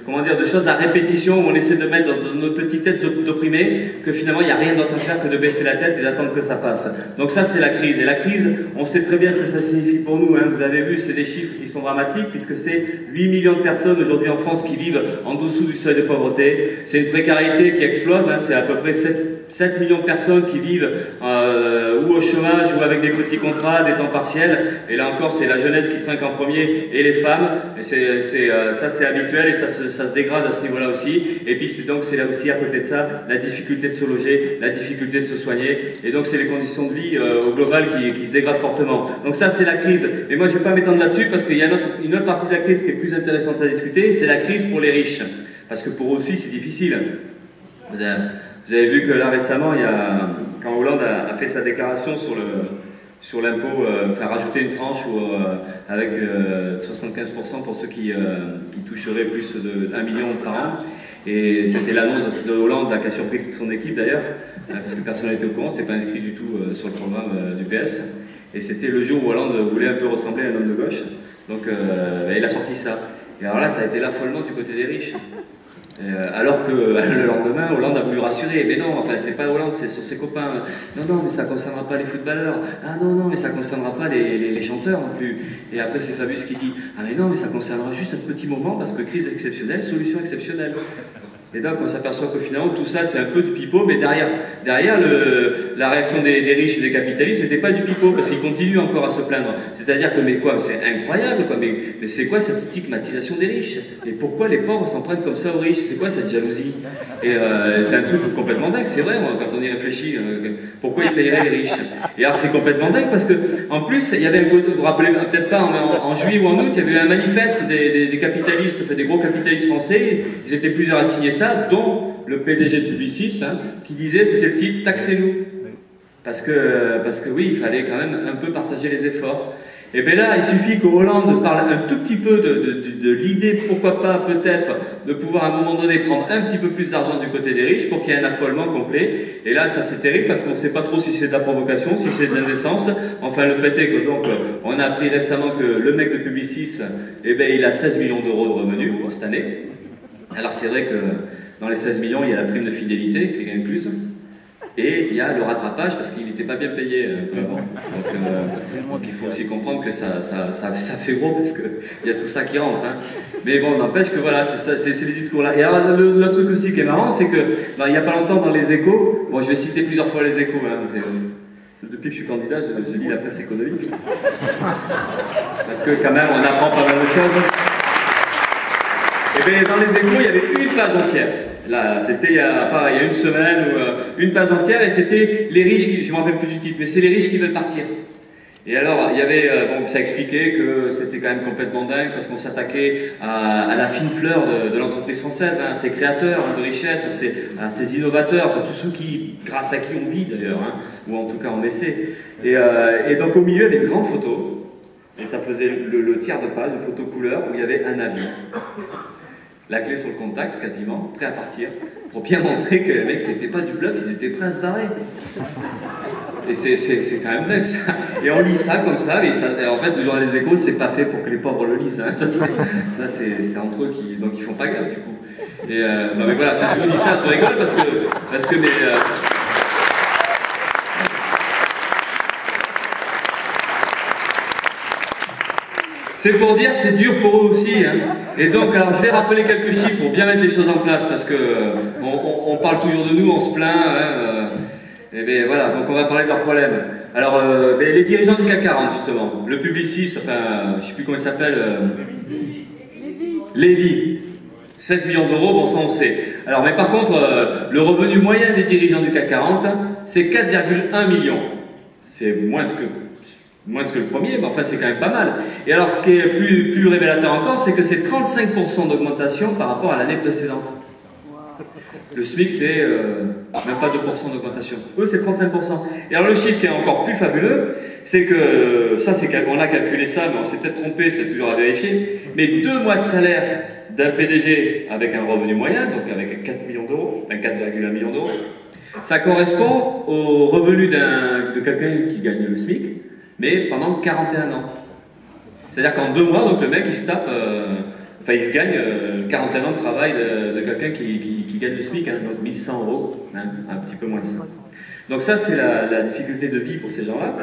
comment dire, de choses à répétition, où on essaie de mettre dans nos petites têtes d'opprimés, que finalement il n'y a rien d'autre à faire que de baisser la tête et d'attendre que ça passe. Donc ça c'est la crise, et la crise, on sait très bien ce que ça signifie pour nous, hein. Vous avez vu, c'est des chiffres qui sont dramatiques, puisque c'est 8 millions de personnes aujourd'hui en France qui vivent en dessous du seuil de pauvreté, c'est une précarité qui explose, hein. C'est à peu près 7 millions de personnes qui vivent ou au chômage ou avec des petits contrats, des temps partiels, et là encore c'est la jeunesse qui trinque en premier et les femmes, et ça c'est habituel, et ça se dégrade à ce niveau-là aussi. Et puis donc c'est là aussi à côté de ça la difficulté de se loger, la difficulté de se soigner, et donc c'est les conditions de vie au global qui se dégradent fortement. Donc ça c'est la crise, mais moi je ne vais pas m'étendre là-dessus parce qu'il y a une autre partie de la crise qui est plus intéressante à discuter, c'est la crise pour les riches, parce que pour eux aussi c'est difficile. Vous avez vu que là récemment, quand Hollande a fait sa déclaration sur l'impôt, enfin rajouter une tranche avec 75% pour ceux qui toucheraient plus de 1 million par an. Et c'était l'annonce de Hollande là, qui a surpris toute son équipe d'ailleurs, parce que personne n'était au courant, c'était pas inscrit du tout sur le programme du PS. Et c'était le jour où Hollande voulait un peu ressembler à un homme de gauche. Donc il a sorti ça. Et alors là, ça a été l'affolement du côté des riches. Alors que le lendemain, Hollande a voulu rassurer, mais non, enfin c'est pas Hollande, c'est sur ses copains. Non, mais ça concernera pas les footballeurs. Ah non, mais ça concernera pas les chanteurs non plus. Et après c'est Fabius qui dit, ah mais non, mais ça concernera juste un petit moment parce que crise exceptionnelle, solution exceptionnelle. Et donc on s'aperçoit que finalement tout ça c'est un peu du pipeau, mais derrière la réaction des riches et des capitalistes, c'était pas du pipeau, parce qu'ils continuent encore à se plaindre. C'est-à-dire que, mais quoi, c'est incroyable, quoi, mais c'est quoi cette stigmatisation des riches? Et pourquoi les pauvres s'en prennent comme ça aux riches? C'est quoi cette jalousie? Et c'est un truc complètement dingue, c'est vrai, quand on y réfléchit, pourquoi ils payeraient les riches? Et alors c'est complètement dingue, parce que en plus, il y avait, vous vous rappelez peut-être pas, en juillet ou en août, il y avait eu un manifeste des capitalistes, enfin, des gros capitalistes français, ils étaient plusieurs à signer ça, dont le PDG de Publicis, hein, qui disait, c'était le titre, taxez-nous. Parce que oui, il fallait quand même un peu partager les efforts. Et bien là, il suffit que Hollande parle un tout petit peu de l'idée, pourquoi pas peut-être, de pouvoir à un moment donné prendre un petit peu plus d'argent du côté des riches pour qu'il y ait un affolement complet. Et là, ça c'est terrible parce qu'on ne sait pas trop si c'est de la provocation, si c'est de l'indécence. Enfin, le fait est que donc, on a appris récemment que le mec de Publicis, eh ben, il a 16 millions d'euros de revenus pour cette année. Alors c'est vrai que dans les 16 millions, il y a la prime de fidélité qui est incluse. Et il y a le rattrapage parce qu'il n'était pas bien payé un peu avant. Donc il faut aussi comprendre que ça fait gros parce qu'il y a tout ça qui rentre. Hein. Mais bon, n'empêche que voilà, c'est les discours-là. Et alors le truc aussi qui est marrant, c'est que il n'y a pas longtemps dans les Échos, bon je vais citer plusieurs fois les Échos, hein, depuis que je suis candidat, je lis la presse économique. Parce que quand même, on apprend pas mal de choses. Et bien dans les Échos, il y avait une page entière. Là, c'était il y a une semaine ou une page entière, et c'était les riches qui, je ne me rappelle plus du titre, mais c'est les riches qui veulent partir. Et alors, il y avait, bon, ça expliquait que c'était quand même complètement dingue parce qu'on s'attaquait à la fine fleur de l'entreprise française, hein, à ses créateurs de richesse, à ses innovateurs, enfin tous ceux qui, grâce à qui on vit d'ailleurs, hein, ou en tout cas on essaie. Et donc au milieu, il y avait une grande photo, et ça faisait le tiers de page, une photo couleur, où il y avait un avion. La clé sur le contact, quasiment, prêt à partir, pour bien montrer que les mecs, c'était pas du bluff, ils étaient prêts à se barrer. Et c'est quand même dingue, ça. Et on lit ça comme ça, et en fait, le journal des Échos, c'est pas fait pour que les pauvres le lisent. Hein. Ça c'est entre eux donc ils font pas gaffe, du coup. Et non, mais voilà, si je vous dis ça, je rigole, parce que c'est pour dire, c'est dur pour eux aussi. Hein. Et donc, alors, je vais rappeler quelques chiffres pour bien mettre les choses en place, parce que on parle toujours de nous, on se plaint. Hein, et bien voilà, donc on va parler de leurs problèmes. Alors, les dirigeants du CAC 40, justement, le Publicis, enfin, je ne sais plus comment il s'appelle. Lévy. 16 millions d'euros, bon, ça on sait. Alors, mais par contre, le revenu moyen des dirigeants du CAC 40, c'est 4,1 millions. C'est moins que le premier, mais enfin c'est quand même pas mal. Et alors ce qui est plus révélateur encore, c'est que c'est 35% d'augmentation par rapport à l'année précédente. Le SMIC, c'est même pas 2% d'augmentation. Eux, c'est 35%. Et alors le chiffre qui est encore plus fabuleux, c'est que, ça, on a calculé ça, mais on s'est peut-être trompé, c'est toujours à vérifier, mais 2 mois de salaire d'un PDG avec un revenu moyen, donc avec 4 millions d'euros, enfin 4,1 millions d'euros, ça correspond au revenu de quelqu'un qui gagne le SMIC, mais pendant 41 ans. C'est-à-dire qu'en 2 mois, donc le mec, il se tape... il se gagne 41 ans de travail de quelqu'un qui gagne le SMIC, hein, donc 1100 euros, hein, un petit peu moins de ça. Donc ça, c'est la difficulté de vie pour ces gens-là.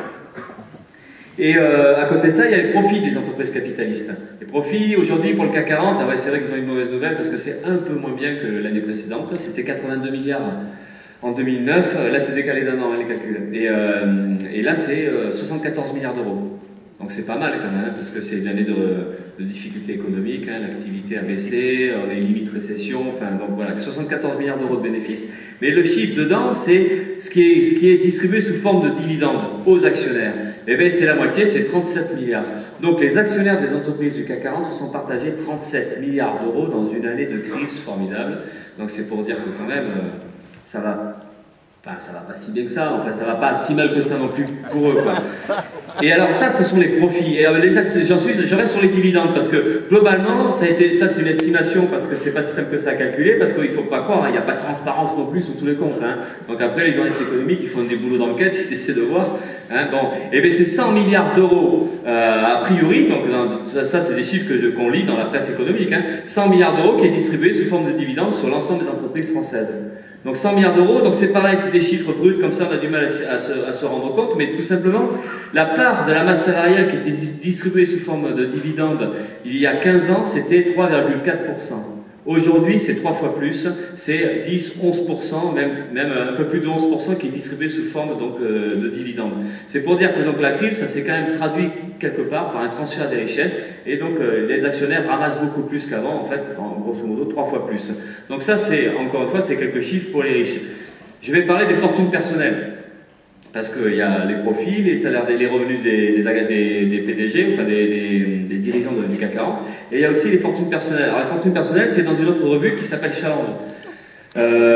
Et à côté de ça, il y a les profits des entreprises capitalistes. Les profits, aujourd'hui, pour le CAC 40, c'est vrai qu'ils ont une mauvaise nouvelle parce que c'est un peu moins bien que l'année précédente. C'était 82 milliards en 2009, là c'est décalé d'1 an, les calculs. Et là, c'est 74 milliards d'euros. Donc c'est pas mal quand même, parce que c'est une année de difficultés économiques, hein, l'activité a baissé, on a une limite récession, enfin donc voilà, 74 milliards d'euros de bénéfices. Mais le chiffre dedans, c'est ce qui est distribué sous forme de dividendes aux actionnaires. Eh bien c'est la moitié, c'est 37 milliards. Donc les actionnaires des entreprises du CAC 40 se sont partagés 37 milliards d'euros dans une année de crise formidable. Donc c'est pour dire que quand même, ça va pas si bien que ça, enfin ça va pas si mal que ça non plus pour eux, quoi. Et alors ça, ce sont les profits. Et je reste sur les dividendes parce que globalement, ça c'est une estimation parce que c'est pas si simple que ça à calculer, parce qu'il faut pas croire, hein, il n'y a pas de transparence non plus sur tous les comptes. Hein. Donc après, les journalistes économiques, ils font des boulots d'enquête, ils essaient de voir. Hein, bon, et bien c'est 100 milliards d'euros a priori, donc ça c'est des chiffres qu'on lit dans la presse économique, hein, 100 milliards d'euros qui est distribué sous forme de dividendes sur l'ensemble des entreprises françaises. Donc 100 milliards d'euros, donc c'est pareil, c'est des chiffres bruts, comme ça on a du mal à se rendre compte, mais tout simplement, la part de la masse salariale qui était distribuée sous forme de dividendes il y a 15 ans, c'était 3,4%. Aujourd'hui, c'est 3 fois plus, c'est 10-11%, même un peu plus de 11% qui est distribué sous forme donc, de dividendes. C'est pour dire que donc, la crise, ça s'est quand même traduit quelque part par un transfert des richesses, et donc les actionnaires ramassent beaucoup plus qu'avant, en fait, en grosso modo 3 fois plus. Donc ça, c'est encore une fois, c'est quelques chiffres pour les riches. Je vais parler des fortunes personnelles. Parce qu'il y a les profits, les salaires, les revenus des PDG, enfin des dirigeants du CAC 40, et il y a aussi les fortunes personnelles. Alors les fortunes personnelles, c'est dans une autre revue qui s'appelle Challenge.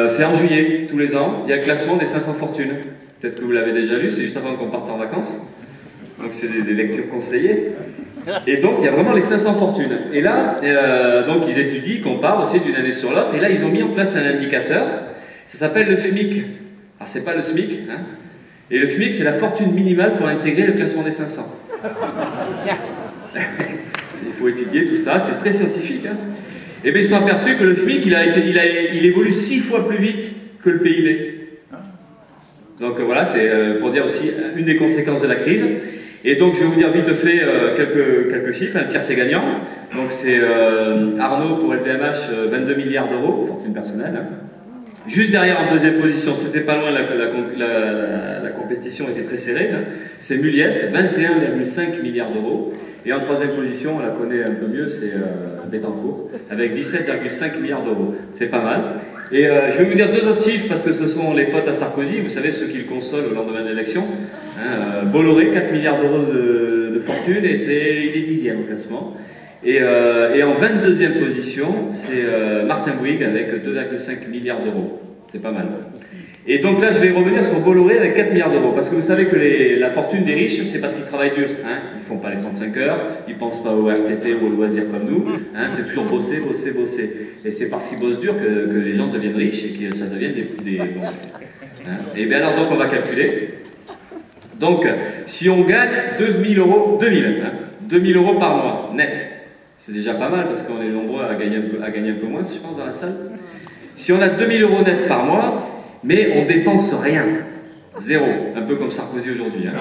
C'est en juillet, tous les ans, il y a le classement des 500 fortunes. Peut-être que vous l'avez déjà lu, c'est juste avant qu'on parte en vacances. Donc c'est des lectures conseillées. Et donc il y a vraiment les 500 fortunes. Et là, donc ils étudient, ils comparent aussi d'une année sur l'autre, et là ils ont mis en place un indicateur, ça s'appelle le FMIC. Alors c'est pas le SMIC, hein. Et le FMIC, c'est la fortune minimale pour intégrer le classement des 500. Il faut étudier tout ça, c'est très scientifique. Hein. Et bien ils sont aperçus que le FMIC, il évolue 6 fois plus vite que le PIB. Donc voilà, c'est pour dire aussi une des conséquences de la crise. Et donc je vais vous dire vite fait quelques chiffres. Un tiers c'est gagnant. Donc c'est Arnaud pour LVMH, 22 milliards d'euros, fortune personnelle. Hein. Juste derrière, en deuxième position, c'était pas loin, la compétition était très serrée, hein. C'est Muliès, 21,5 milliards d'euros. Et en troisième position, on la connaît un peu mieux, c'est Bettencourt, avec 17,5 milliards d'euros. C'est pas mal. Et je vais vous dire 2 autres chiffres, parce que ce sont les potes à Sarkozy, vous savez, ceux qui le consolent au lendemain de l'élection. Hein, Bolloré, 4 milliards d'euros de fortune, et il est 10e au classement. Et en 22e position, c'est Martin Bouygues avec 2,5 milliards d'euros. C'est pas mal. Et donc là, je vais revenir sur Bolloré avec 4 milliards d'euros. Parce que vous savez que la fortune des riches, c'est parce qu'ils travaillent dur. Hein. Ils ne font pas les 35 heures, ils ne pensent pas au RTT ou au loisir comme nous. Hein. C'est toujours bosser, bosser, bosser. Et c'est parce qu'ils bossent dur que les gens deviennent riches et que ça devienne des bons. Hein. Et bien alors, donc, on va calculer. Donc, si on gagne 2000 euros, 2000 euros par mois, net. C'est déjà pas mal parce qu'on est nombreux à gagner un peu moins, je pense, dans la salle. Si on a 2000 euros net par mois, mais on dépense rien, zéro, un peu comme Sarkozy aujourd'hui. Hein.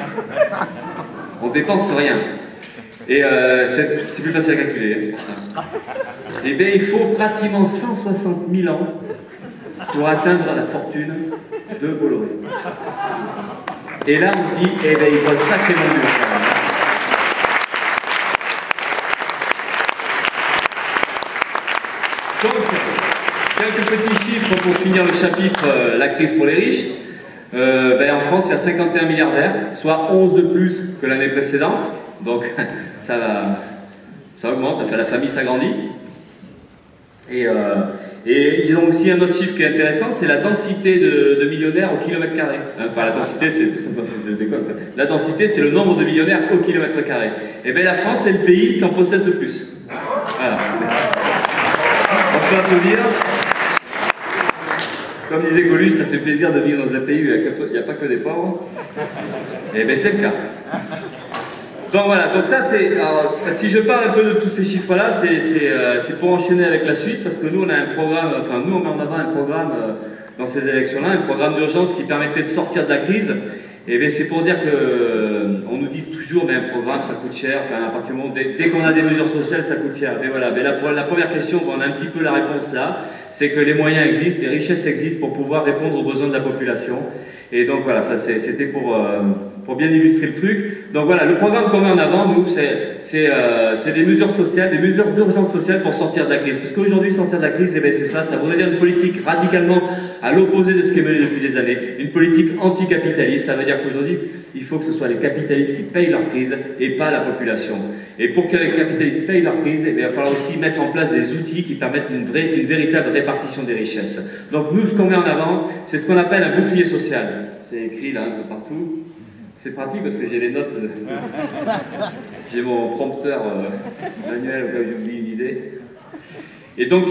On dépense rien. Et c'est plus facile à calculer, hein, c'est pour ça. Et bien il faut pratiquement 160 000 ans pour atteindre la fortune de Bolloré. Et là on se dit, eh bien il va sacrément dur. Donc, quelques petits chiffres pour finir le chapitre la crise pour les riches. En France, il y a 51 milliardaires, soit 11 de plus que l'année précédente. Donc ça augmente, enfin, la famille s'agrandit. Et ils ont aussi un autre chiffre qui est intéressant, c'est la densité de millionnaires au kilomètre carré. Enfin, la densité, c'est tout simplement, je déconne. La densité, c'est le nombre de millionnaires au kilomètre carré. Et bien la France est le pays qui en possède le plus. Voilà. On peut applaudir. Comme disait Gaulle, ça fait plaisir de vivre dans un pays où il n'y a pas que des pauvres. Et bien c'est le cas. Donc voilà, donc ça c'est... Si je parle un peu de tous ces chiffres-là, c'est pour enchaîner avec la suite, parce que nous on a un programme, enfin nous on met en avant un programme dans ces élections-là, un programme d'urgence qui permettrait de sortir de la crise. Et bien c'est pour dire que on nous dit toujours mais un programme ça coûte cher, enfin à partir du moment dès qu'on a des mesures sociales ça coûte cher. Mais voilà, mais la première question, on a un petit peu la réponse là, c'est que les moyens existent, les richesses existent pour pouvoir répondre aux besoins de la population. Et donc voilà, ça c'était pour bien illustrer le truc. Donc voilà, le programme qu'on met en avant, nous, c'est des mesures sociales, des mesures d'urgence sociale pour sortir de la crise. Parce qu'aujourd'hui, sortir de la crise, eh bien, c'est ça voudrait dire une politique radicalement à l'opposé de ce qui est mené depuis des années. Une politique anticapitaliste, ça veut dire qu'aujourd'hui, il faut que ce soit les capitalistes qui payent leur crise et pas la population. Et pour que les capitalistes payent leur crise, eh bien, il va falloir aussi mettre en place des outils qui permettent une véritable répartition des richesses. Donc nous, ce qu'on met en avant, c'est ce qu'on appelle un bouclier social. C'est écrit là un peu partout. C'est pratique parce que j'ai les notes, j'ai mon prompteur manuel au cas où j'oublie une idée. Et donc,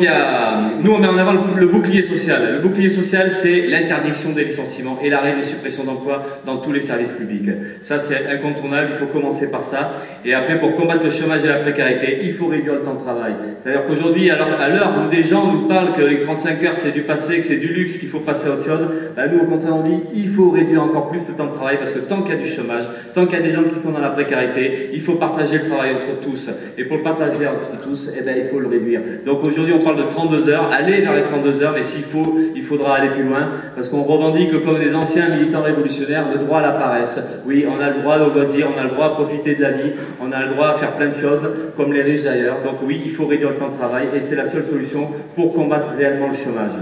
nous, on met en avant le bouclier social. Le bouclier social, c'est l'interdiction des licenciements et l'arrêt des suppressions d'emplois dans tous les services publics. Ça, c'est incontournable, il faut commencer par ça. Et après, pour combattre le chômage et la précarité, il faut réduire le temps de travail. C'est-à-dire qu'aujourd'hui, à l'heure où des gens nous parlent que les 35 heures, c'est du passé, que c'est du luxe, qu'il faut passer à autre chose, bah, nous, au contraire, on dit il faut réduire encore plus le temps de travail parce que tant qu'il y a du chômage, tant qu'il y a des gens qui sont dans la précarité, il faut partager le travail entre tous. Et pour le partager entre tous, eh ben, il faut le réduire. Donc, aujourd'hui, on parle de 32 heures, aller vers les 32 heures, mais s'il faut, il faudra aller plus loin, parce qu'on revendique comme des anciens militants révolutionnaires le droit à la paresse. Oui, on a le droit au loisir, on a le droit à profiter de la vie, on a le droit à faire plein de choses, comme les riches d'ailleurs. Donc oui, il faut réduire le temps de travail, et c'est la seule solution pour combattre réellement le chômage.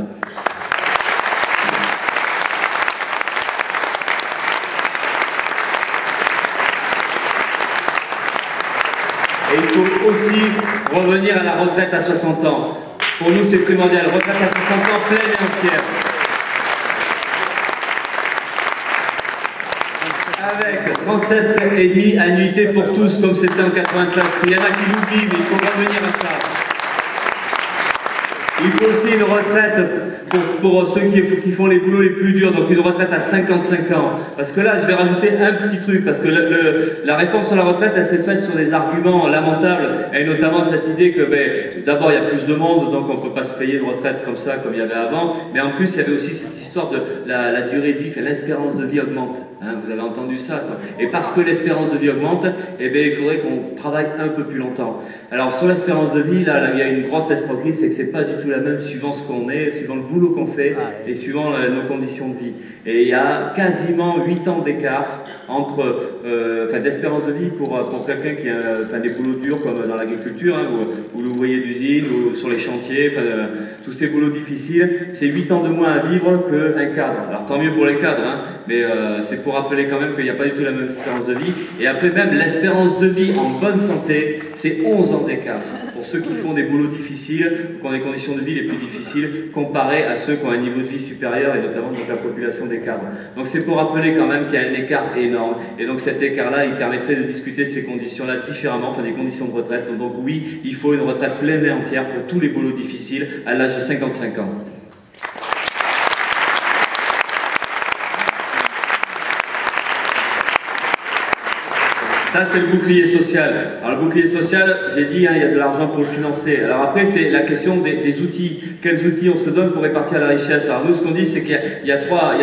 Et il faut aussi revenir à la retraite à 60 ans. Pour nous, c'est primordial. Retraite à 60 ans, pleine et entière. Avec 37,5 annuités pour tous, comme c'était en 93. Il y en a qui l'oublient, mais il faut revenir à ça. Il faut aussi une retraite pour ceux qui font les boulots les plus durs, donc une retraite à 55 ans. Parce que là, je vais rajouter un petit truc, parce que la réforme sur la retraite, elle s'est faite sur des arguments lamentables, et notamment cette idée que d'abord il y a plus de monde, donc on ne peut pas se payer de retraite comme ça, comme il y avait avant, mais en plus il y avait aussi cette histoire de la durée de vie, l'espérance de vie augmente. Hein, vous avez entendu ça, quoi. Et parce que l'espérance de vie augmente, eh bien, il faudrait qu'on travaille un peu plus longtemps. Alors sur l'espérance de vie, là, il y a une grosse escroquerie, c'est que c'est pas du tout la même suivant ce qu'on est, suivant le boulot qu'on fait et suivant nos conditions de vie. Et il y a quasiment 8 ans d'écart entre d'espérance de vie pour quelqu'un qui a des boulots durs comme dans l'agriculture, hein, ou l'ouvrier d'usine, ou sur les chantiers, tous ces boulots difficiles, c'est 8 ans de moins à vivre qu'un cadre. Alors tant mieux pour les cadres, hein, mais c'est pour rappeler quand même qu'il n'y a pas du tout la même espérance de vie. Et après même, l'espérance de vie en bonne santé, c'est 11 ans d'écart. Pour ceux qui font des boulots difficiles, qui ont des conditions de vie les plus difficiles, comparé à ceux qui ont un niveau de vie supérieur, et notamment de la population des cadres. Donc c'est pour rappeler quand même qu'il y a un écart énorme. Et donc cet écart-là, il permettrait de discuter de ces conditions-là différemment, des conditions de retraite. Donc oui, il faut une retraite pleine et entière pour tous les boulots difficiles à l'âge de 55 ans. Ça, c'est le bouclier social. Alors, le bouclier social, j'ai dit, hein, il y a de l'argent pour le financer. Alors après, c'est la question des outils. Quels outils on se donne pour répartir la richesse? Alors nous, ce qu'on dit, c'est qu'il y a trois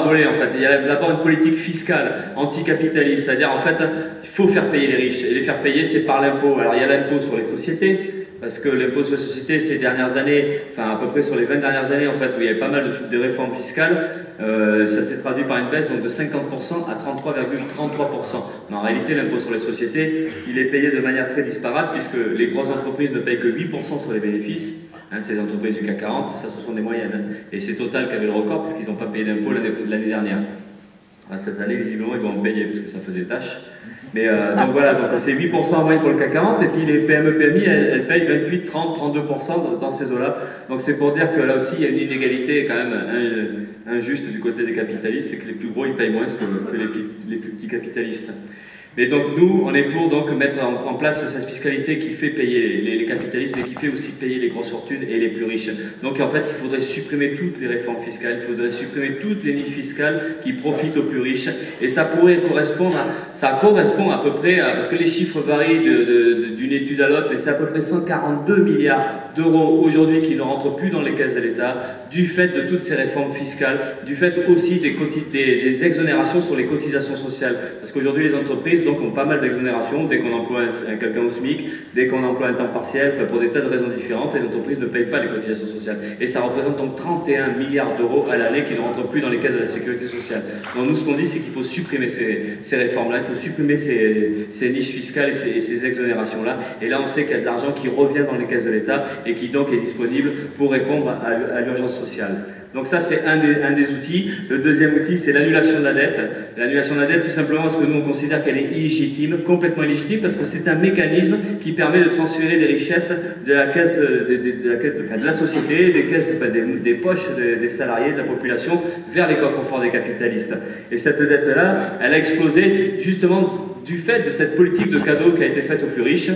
volets, en fait. Il y a d'abord une politique fiscale, anticapitaliste. C'est-à-dire, en fait, il faut faire payer les riches. Et les faire payer, c'est par l'impôt. Alors, il y a l'impôt sur les sociétés. Parce que l'impôt sur les sociétés, ces dernières années, enfin à peu près sur les 20 dernières années, en fait, où il y avait pas mal de réformes fiscales, ça s'est traduit par une baisse donc de 50% à 33,33%. Mais en réalité, l'impôt sur les sociétés, il est payé de manière très disparate, puisque les grosses entreprises ne payent que 8% sur les bénéfices. Hein, c'est les entreprises du CAC 40, ça ce sont des moyennes. Hein. Et c'est Total qui avait le record, parce qu'ils n'ont pas payé d'impôt l'année dernière. Cette année, visiblement, ils vont en payer parce que ça faisait tâche. Mais donc voilà, donc c'est 8% en moyenne pour le CAC 40, et puis les PME, PMI, elles payent 28, 30, 32% dans ces eaux-là. Donc c'est pour dire que là aussi, il y a une inégalité quand même injuste du côté des capitalistes, c'est que les plus gros, ils payent moins que les plus petits capitalistes. Mais donc nous, on est pour donc mettre en place cette fiscalité qui fait payer les capitalistes, mais qui fait aussi payer les grosses fortunes et les plus riches. Donc en fait, il faudrait supprimer toutes les réformes fiscales, il faudrait supprimer toutes les niches fiscales qui profitent aux plus riches. Et ça pourrait correspondre ça correspond à peu près parce que les chiffres varient d'une étude à l'autre, mais c'est à peu près 142 milliards d'euros aujourd'hui qui ne rentrent plus dans les caisses de l'État, du fait de toutes ces réformes fiscales, du fait aussi des exonérations sur les cotisations sociales. Parce qu'aujourd'hui, les entreprises donc, ont pas mal d'exonérations dès qu'on emploie quelqu'un au SMIC, dès qu'on emploie un temps partiel, pour des tas de raisons différentes, et l'entreprise ne paye pas les cotisations sociales. Et ça représente donc 31 milliards d'euros à l'année qui ne rentrent plus dans les caisses de la sécurité sociale. Donc nous, ce qu'on dit, c'est qu'il faut supprimer ces réformes-là, il faut supprimer ces niches fiscales et ces exonérations-là. Et là, on sait qu'il y a de l'argent qui revient dans les caisses de l'État et qui donc est disponible pour répondre à l'urgence sociale. Donc ça, c'est un des outils. Le deuxième outil, c'est l'annulation de la dette. L'annulation de la dette, tout simplement parce que nous, on considère qu'elle est illégitime, complètement illégitime, parce que c'est un mécanisme qui permet de transférer les richesses de la caisse, de la société, des caisses, des poches des salariés, de la population, vers les coffres forts des capitalistes. Et cette dette-là, elle a explosé justement du fait de cette politique de cadeaux qui a été faite aux plus riches,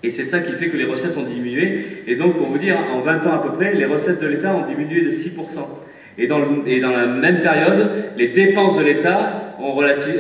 Et c'est ça qui fait que les recettes ont diminué. Et donc, pour vous dire, en 20 ans à peu près, les recettes de l'État ont diminué de 6%. Et dans la même période, les dépenses de l'État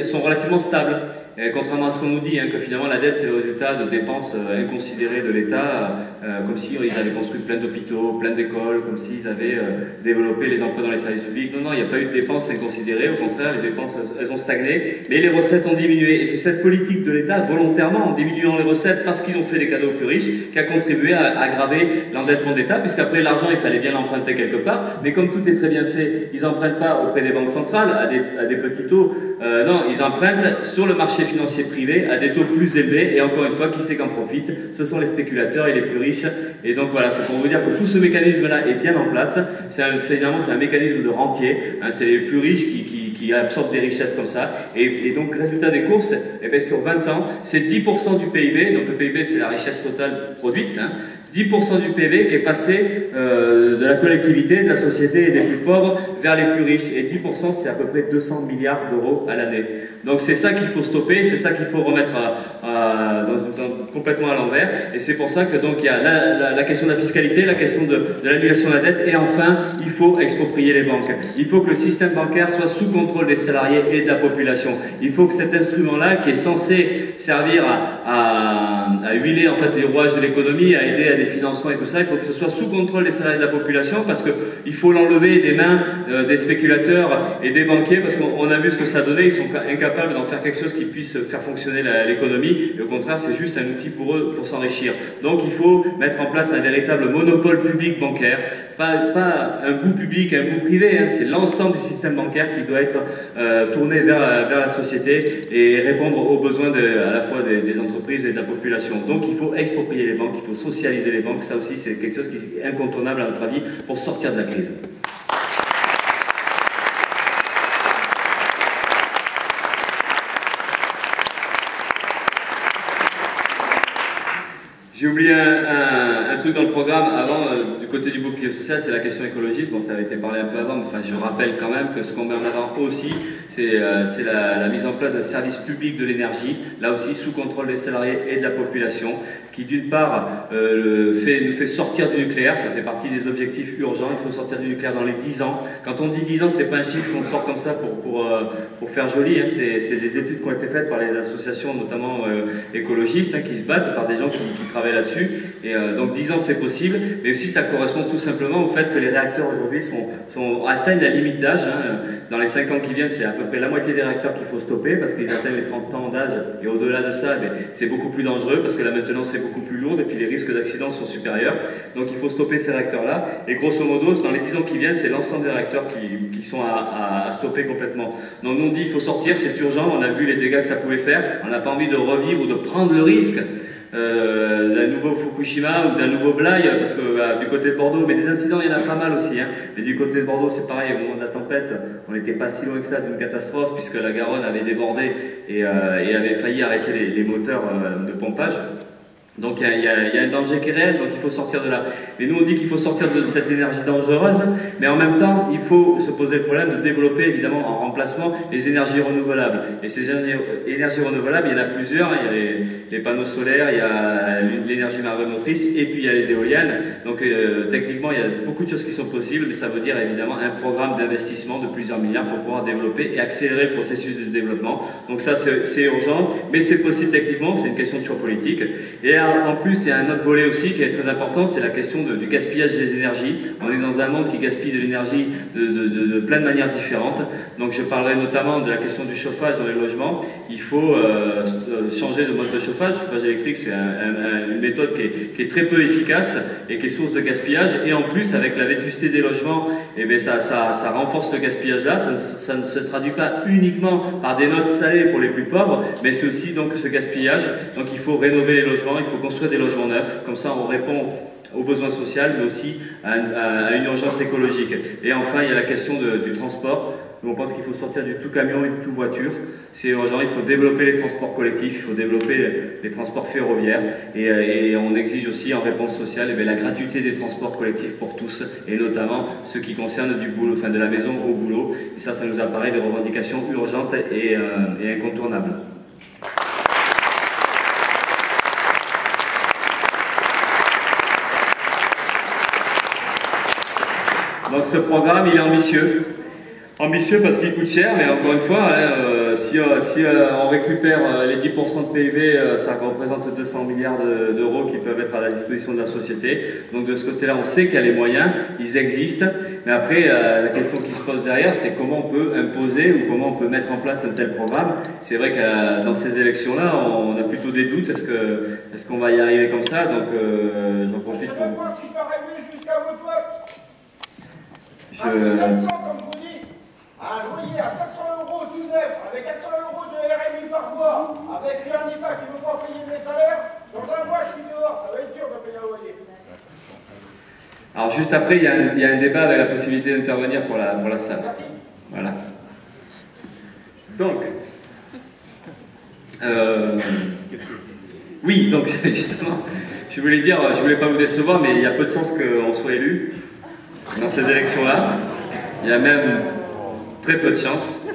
sont relativement stables. Et contrairement à ce qu'on nous dit, que finalement la dette c'est le résultat de dépenses inconsidérées de l'État, comme s'ils avaient construit plein d'hôpitaux, plein d'écoles, comme s'ils avaient développé les emplois dans les services publics. Non, il n'y a pas eu de dépenses inconsidérées, au contraire, les dépenses elles ont stagné, mais les recettes ont diminué. Et c'est cette politique de l'État, volontairement, en diminuant les recettes parce qu'ils ont fait des cadeaux aux plus riches, qui a contribué à aggraver l'endettement d'État, puisqu'après l'argent il fallait bien l'emprunter quelque part, mais comme tout est très bien fait, ils n'empruntent pas auprès des banques centrales à des petits taux, non, ils empruntent sur le marché financier privé à des taux plus élevés, et encore une fois, qui c'est qu'en profite? Ce sont les spéculateurs et les plus riches. Et donc voilà, c'est pour vous dire que tout ce mécanisme-là est bien en place. Finalement, c'est un mécanisme de rentier, c'est les plus riches qui absorbent des richesses comme ça. Et donc, résultat des courses, sur 20 ans, c'est 10% du PIB, donc le PIB c'est la richesse totale produite, 10% du PIB qui est passé de la collectivité, de la société et des plus pauvres vers les plus riches. Et 10%, c'est à peu près 200 milliards d'euros à l'année. Donc c'est ça qu'il faut stopper, c'est ça qu'il faut remettre complètement à l'envers. Et c'est pour ça que donc il y a la question de la fiscalité, la question de l'annulation de la dette, et enfin, il faut exproprier les banques. Il faut que le système bancaire soit sous contrôle des salariés et de la population. Il faut que cet instrument-là, qui est censé servir à huiler en fait les rouages de l'économie, à aider à des financements et tout ça, il faut que ce soit sous contrôle des salariés et de la population, parce qu'il faut l'enlever des mains des spéculateurs et des banquiers, parce qu'on a vu ce que ça donnait, ils sont incapables d'en faire quelque chose qui puisse faire fonctionner l'économie, et au contraire c'est juste un outil pour eux pour s'enrichir. Donc il faut mettre en place un véritable monopole public bancaire, pas un bout public, un bout privé, c'est l'ensemble du système bancaire qui doit être tourné vers la société et répondre aux besoins à la fois des entreprises et de la population. Donc il faut exproprier les banques, il faut socialiser les banques, ça aussi c'est quelque chose qui est incontournable à notre avis pour sortir de la crise. J'ai oublié un truc dans le programme avant, du côté du bouclier social, c'est la question écologiste. Bon, ça avait été parlé un peu avant, mais enfin, je rappelle quand même que ce qu'on met en avant aussi, c'est la mise en place d'un service public de l'énergie, là aussi sous contrôle des salariés et de la population, qui d'une part nous fait sortir du nucléaire, ça fait partie des objectifs urgents, il faut sortir du nucléaire dans les 10 ans. Quand on dit 10 ans, c'est pas un chiffre qu'on sort comme ça pour faire joli, c'est des études qui ont été faites par les associations, notamment écologistes, qui se battent, par des gens qui travaillent là-dessus, et donc 10 ans c'est possible, mais aussi ça correspond tout simplement au fait que les réacteurs aujourd'hui atteignent la limite d'âge. Dans les 5 ans qui viennent, c'est à peu près la moitié des réacteurs qu'il faut stopper parce qu'ils atteignent les 30 ans d'âge, et au-delà de ça, c'est beaucoup plus dangereux parce que la maintenance est beaucoup plus lourde et puis les risques d'accident sont supérieurs. Donc il faut stopper ces réacteurs-là, et grosso modo, dans les 10 ans qui viennent, c'est l'ensemble des réacteurs qui sont à stopper complètement. Donc nous on dit il faut sortir, c'est urgent, on a vu les dégâts que ça pouvait faire, on n'a pas envie de revivre ou de prendre le risque d'un nouveau Fukushima ou d'un nouveau Blaye, parce que du côté de Bordeaux, mais des incidents il y en a pas mal aussi, hein. Mais du côté de Bordeaux c'est pareil, au moment de la tempête, on n'était pas si loin que ça d'une catastrophe, puisque la Garonne avait débordé et avait failli arrêter les moteurs de pompage. Donc il y a un danger qui est réel, donc il faut sortir de là. Mais nous on dit qu'il faut sortir de cette énergie dangereuse, mais en même temps il faut se poser le problème de développer évidemment en remplacement les énergies renouvelables. Et ces énergies renouvelables, il y en a plusieurs, il y a les panneaux solaires, il y a l'énergie marémotrice et puis il y a les éoliennes. Donc techniquement il y a beaucoup de choses qui sont possibles, mais ça veut dire évidemment un programme d'investissement de plusieurs milliards pour pouvoir développer et accélérer le processus de développement. Donc ça c'est urgent, mais c'est possible techniquement, c'est une question de choix politique. Et en plus, il y a un autre volet aussi qui est très important, c'est la question du gaspillage des énergies. On est dans un monde qui gaspille de l'énergie de plein de manières différentes. Donc je parlerai notamment de la question du chauffage dans les logements. Il faut changer de mode de chauffage. Le chauffage électrique, c'est une méthode qui est très peu efficace et qui est source de gaspillage. Et en plus, avec la vétusté des logements, eh bien, ça renforce le gaspillage là. Ça ne se traduit pas uniquement par des notes salées pour les plus pauvres, mais c'est aussi donc ce gaspillage. Donc il faut rénover les logements, il faut construire des logements neufs, comme ça on répond aux besoins sociaux, mais aussi à une urgence écologique. Et enfin, il y a la question du transport. Nous, on pense qu'il faut sortir du tout camion et du tout voiture. C'est urgent, il faut développer les transports collectifs, il faut développer les transports ferroviaires. Et on exige aussi, en réponse sociale, la gratuité des transports collectifs pour tous, et notamment ce qui concerne du boulot, enfin de la maison au boulot. Et ça nous apparaît des revendications urgentes et incontournables. Donc ce programme, il est ambitieux. Ambitieux parce qu'il coûte cher, mais encore une fois, hein, si on récupère les 10% de PIB, ça représente 200 milliards d'euros qui peuvent être à la disposition de la société. Donc de ce côté-là, on sait qu'il y a les moyens, ils existent. Mais après, la question qui se pose derrière, c'est comment on peut imposer ou comment on peut mettre en place un tel programme. C'est vrai que dans ces élections-là, on a plutôt des doutes. Est-ce qu'on va y arriver comme ça? Donc j'en profite pour... Je ne sais pas si je vais arriver jusqu'à votre vote. Parce que 700, comme vous dites, un loyer à 700 € tout neuf, avec 400 € de RMI par mois, avec un État qui ne veut pas payer mes salaires, dans un mois je suis dehors, ça va être dur de payer un loyer. Alors juste après, il y a un débat avec la possibilité d'intervenir pour la salle. Merci. Voilà. Donc, oui, donc justement, je voulais pas vous décevoir, mais il y a peu de chances qu'on soit élu dans ces élections-là. Il y a même très peu de chance.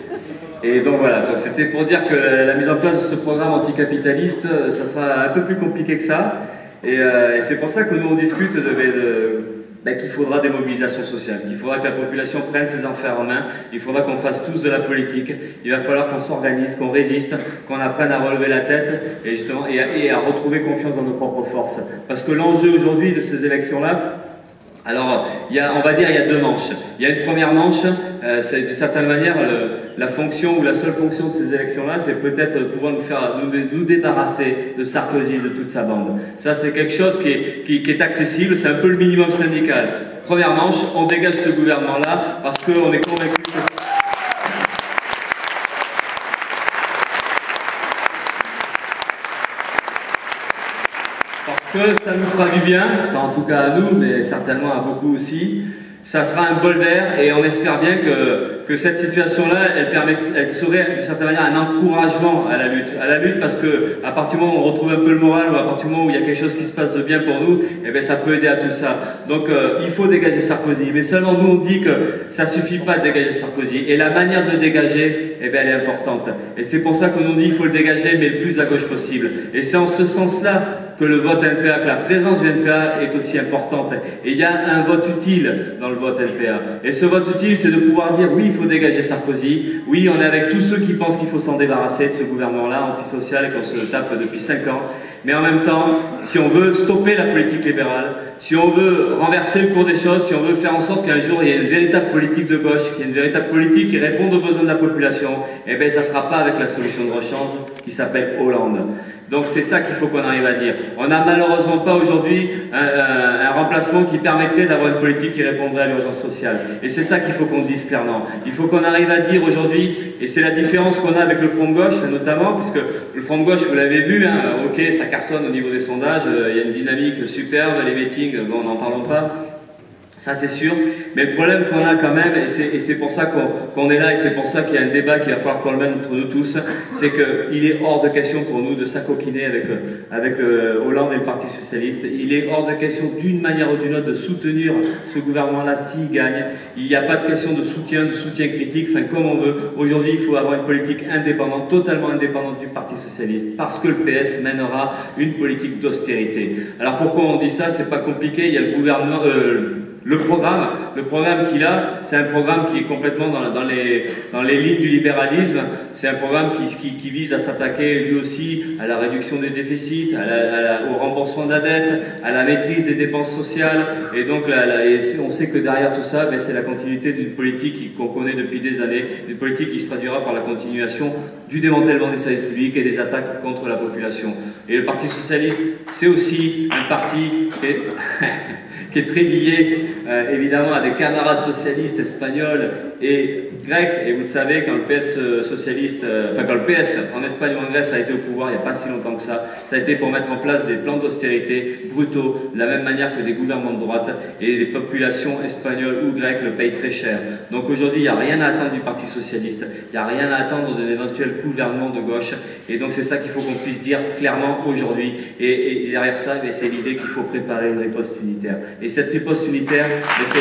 Et donc voilà, c'était pour dire que la mise en place de ce programme anticapitaliste, ça sera un peu plus compliqué que ça. Et c'est pour ça que nous on discute qu'il faudra des mobilisations sociales, qu'il faudra que la population prenne ses affaires en main, il faudra qu'on fasse tous de la politique, il va falloir qu'on s'organise, qu'on résiste, qu'on apprenne à relever la tête et justement et à retrouver confiance dans nos propres forces. Parce que l'enjeu aujourd'hui de ces élections-là, alors, on va dire il y a deux manches. Il y a une première manche, c'est d'une certaine manière la fonction ou la seule fonction de ces élections-là, c'est peut-être de pouvoir nous débarrasser de Sarkozy et de toute sa bande. Ça, c'est quelque chose qui est accessible, c'est un peu le minimum syndical. Première manche, on dégage ce gouvernement-là parce qu'on est convaincu que... Ça nous fera du bien, enfin en tout cas à nous, mais certainement à beaucoup aussi. Ça sera un bol d'air et on espère bien que cette situation-là, elle serait d'une certaine manière un encouragement à la lutte parce que à partir du moment où on retrouve un peu le moral ou à partir du moment où il y a quelque chose qui se passe de bien pour nous, eh bien ça peut aider à tout ça. Donc il faut dégager Sarkozy, mais seulement nous on dit que ça suffit pas de dégager Sarkozy et la manière de le dégager, eh bien elle est importante. Et c'est pour ça que nous on dit qu'il faut le dégager mais le plus à gauche possible. Et c'est en ce sens-là que le vote NPA, que la présence du NPA est aussi importante. Et il y a un vote utile dans le vote NPA. Et ce vote utile, c'est de pouvoir dire oui, il faut dégager Sarkozy, oui, on est avec tous ceux qui pensent qu'il faut s'en débarrasser de ce gouvernement-là, antisocial, qu'on se tape depuis 5 ans. Mais en même temps, si on veut stopper la politique libérale, si on veut renverser le cours des choses, si on veut faire en sorte qu'un jour il y ait une véritable politique de gauche, qu'il y ait une véritable politique qui réponde aux besoins de la population, eh bien ça ne sera pas avec la solution de rechange qui s'appelle Hollande. Donc c'est ça qu'il faut qu'on arrive à dire. On n'a malheureusement pas aujourd'hui un remplacement qui permettrait d'avoir une politique qui répondrait à l'urgence sociale. Et c'est ça qu'il faut qu'on dise clairement. Il faut qu'on arrive à dire aujourd'hui, et c'est la différence qu'on a avec le Front de gauche notamment, puisque le Front de gauche, vous l'avez vu, hein, ok, ça cartonne au niveau des sondages, il y a une dynamique superbe, les meetings, bon, n'en parlons pas. Ça c'est sûr, mais le problème qu'on a quand même, et c'est pour ça qu'on est là, et c'est pour ça qu'il y a un débat qu'il va falloir qu'on le mène entre nous tous, c'est qu'il est hors de question pour nous de s'acoquiner avec Hollande et le Parti Socialiste. Il est hors de question d'une manière ou d'une autre de soutenir ce gouvernement-là s'il gagne. Il n'y a pas de question de soutien critique, enfin comme on veut. Aujourd'hui, il faut avoir une politique indépendante, totalement indépendante du Parti Socialiste, parce que le PS mènera une politique d'austérité. Alors pourquoi on dit ça? C'est pas compliqué, il y a le gouvernement... Le programme qu'il a, c'est un programme qui est complètement dans les lignes du libéralisme. C'est un programme qui vise à s'attaquer lui aussi à la réduction des déficits, au remboursement de la dette, à la maîtrise des dépenses sociales. Et donc on sait que derrière tout ça, c'est la continuité d'une politique qu'on connaît depuis des années, une politique qui se traduira par la continuation du démantèlement des services publics et des attaques contre la population. Et le Parti Socialiste, c'est aussi un parti qui est très lié évidemment à des camarades socialistes espagnols et grecs. Et vous savez, quand le PS socialiste, quand le PS en Espagne ou en Grèce a été au pouvoir il n'y a pas si longtemps que ça a été pour mettre en place des plans d'austérité brutaux, de la même manière que des gouvernements de droite, et les populations espagnoles ou grecques le payent très cher. Donc aujourd'hui, il n'y a rien à attendre du Parti Socialiste, il n'y a rien à attendre d'un éventuel gouvernement de gauche, et donc c'est ça qu'il faut qu'on puisse dire clairement aujourd'hui. Et derrière ça, c'est l'idée qu'il faut préparer une riposte unitaire. Et cette riposte unitaire, c'est...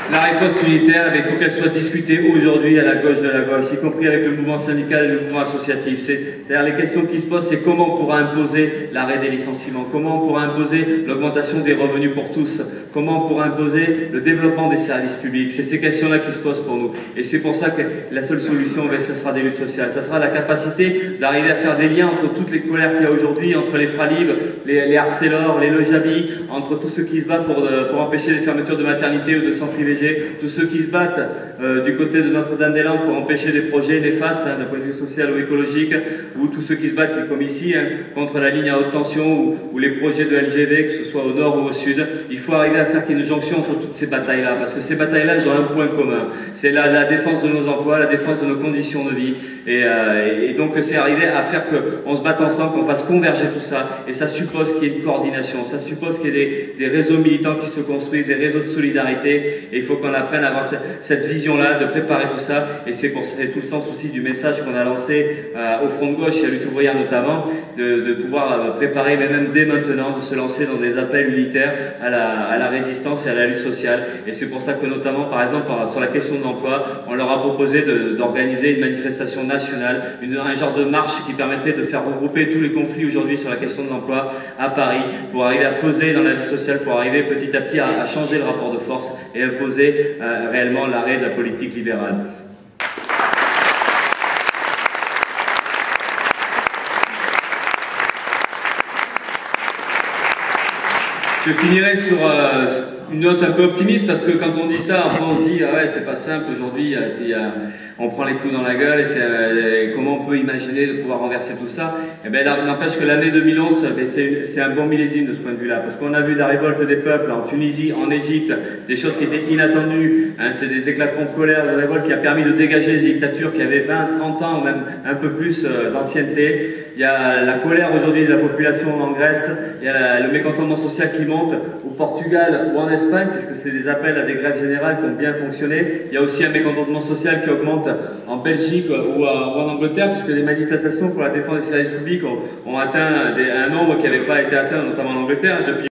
La riposte unitaire, il faut qu'elle soit discutée aujourd'hui à la gauche de la gauche, y compris avec le mouvement syndical et le mouvement associatif. C'est-à-dire les questions qui se posent, c'est comment on pourra imposer l'arrêt des licenciements, comment on pourra imposer l'augmentation des revenus pour tous, comment on pourra imposer le développement des services publics. C'est ces questions-là qui se posent pour nous. Et c'est pour ça que la seule solution, ce sera des luttes sociales. Ça sera la capacité d'arriver à faire des liens entre toutes les colères qu'il y a aujourd'hui, entre les Fralib, les Arcelor, les Lojabi, entre tous ceux qui se battent pour empêcher les fermetures de maternité ou de centres IVG, tous ceux qui se battent du côté de Notre-Dame-des-Landes pour empêcher des projets néfastes d'un point de vue social ou écologique, ou tous ceux qui se battent comme ici contre la ligne à haute tension ou les projets de LGV, que ce soit au nord ou au sud. Il faut arriver à faire qu'il y ait une jonction entre toutes ces batailles-là, parce que ces batailles-là, elles ont un point commun. C'est la défense de nos emplois, la défense de nos conditions de vie. Et donc c'est arriver à faire qu'on se batte ensemble, qu'on fasse converger tout ça. Et ça suppose qu'il y ait une coordination, ça suppose qu'il y ait des réseaux militants qui se construisent, des réseaux de solidarité. Et il faut qu'on apprenne à avoir cette vision-là, de préparer tout ça. Et c'est tout le sens aussi du message qu'on a lancé au Front de gauche et à Lutte ouvrière notamment, de pouvoir préparer, mais même dès maintenant, de se lancer dans des appels unitaires à la résistance et à la lutte sociale. Et c'est pour ça que notamment, par exemple, sur la question de l'emploi, on leur a proposé d'organiser une manifestation nationale, un genre de marche qui permettrait de faire regrouper tous les conflits aujourd'hui sur la question de l'emploi à Paris, pour arriver à poser dans la vie sociale, pour arriver petit à petit à changer le rapport de force et à poser réellement l'arrêt de la politique libérale. Je finirai sur une note un peu optimiste, parce que quand on dit ça, après on se dit ah ouais, c'est pas simple aujourd'hui, on prend les coups dans la gueule, et comment on peut imaginer de pouvoir renverser tout ça? Et bien n'empêche que l'année 2011, c'est un bon millésime de ce point de vue-là, parce qu'on a vu la révolte des peuples en Tunisie, en Égypte, des choses qui étaient inattendues, c'est des éclatements de colère, de révolte qui a permis de dégager des dictatures qui avaient 20, 30 ans, ou même un peu plus d'ancienneté. Il y a la colère aujourd'hui de la population en Grèce, il y a le mécontentement social qui monte au Portugal ou en Espagne, puisque c'est des appels à des grèves générales qui ont bien fonctionné. Il y a aussi un mécontentement social qui augmente en Belgique ou en Angleterre, puisque les manifestations pour la défense des services publics ont atteint un nombre qui n'avait pas été atteint, notamment en Angleterre, depuis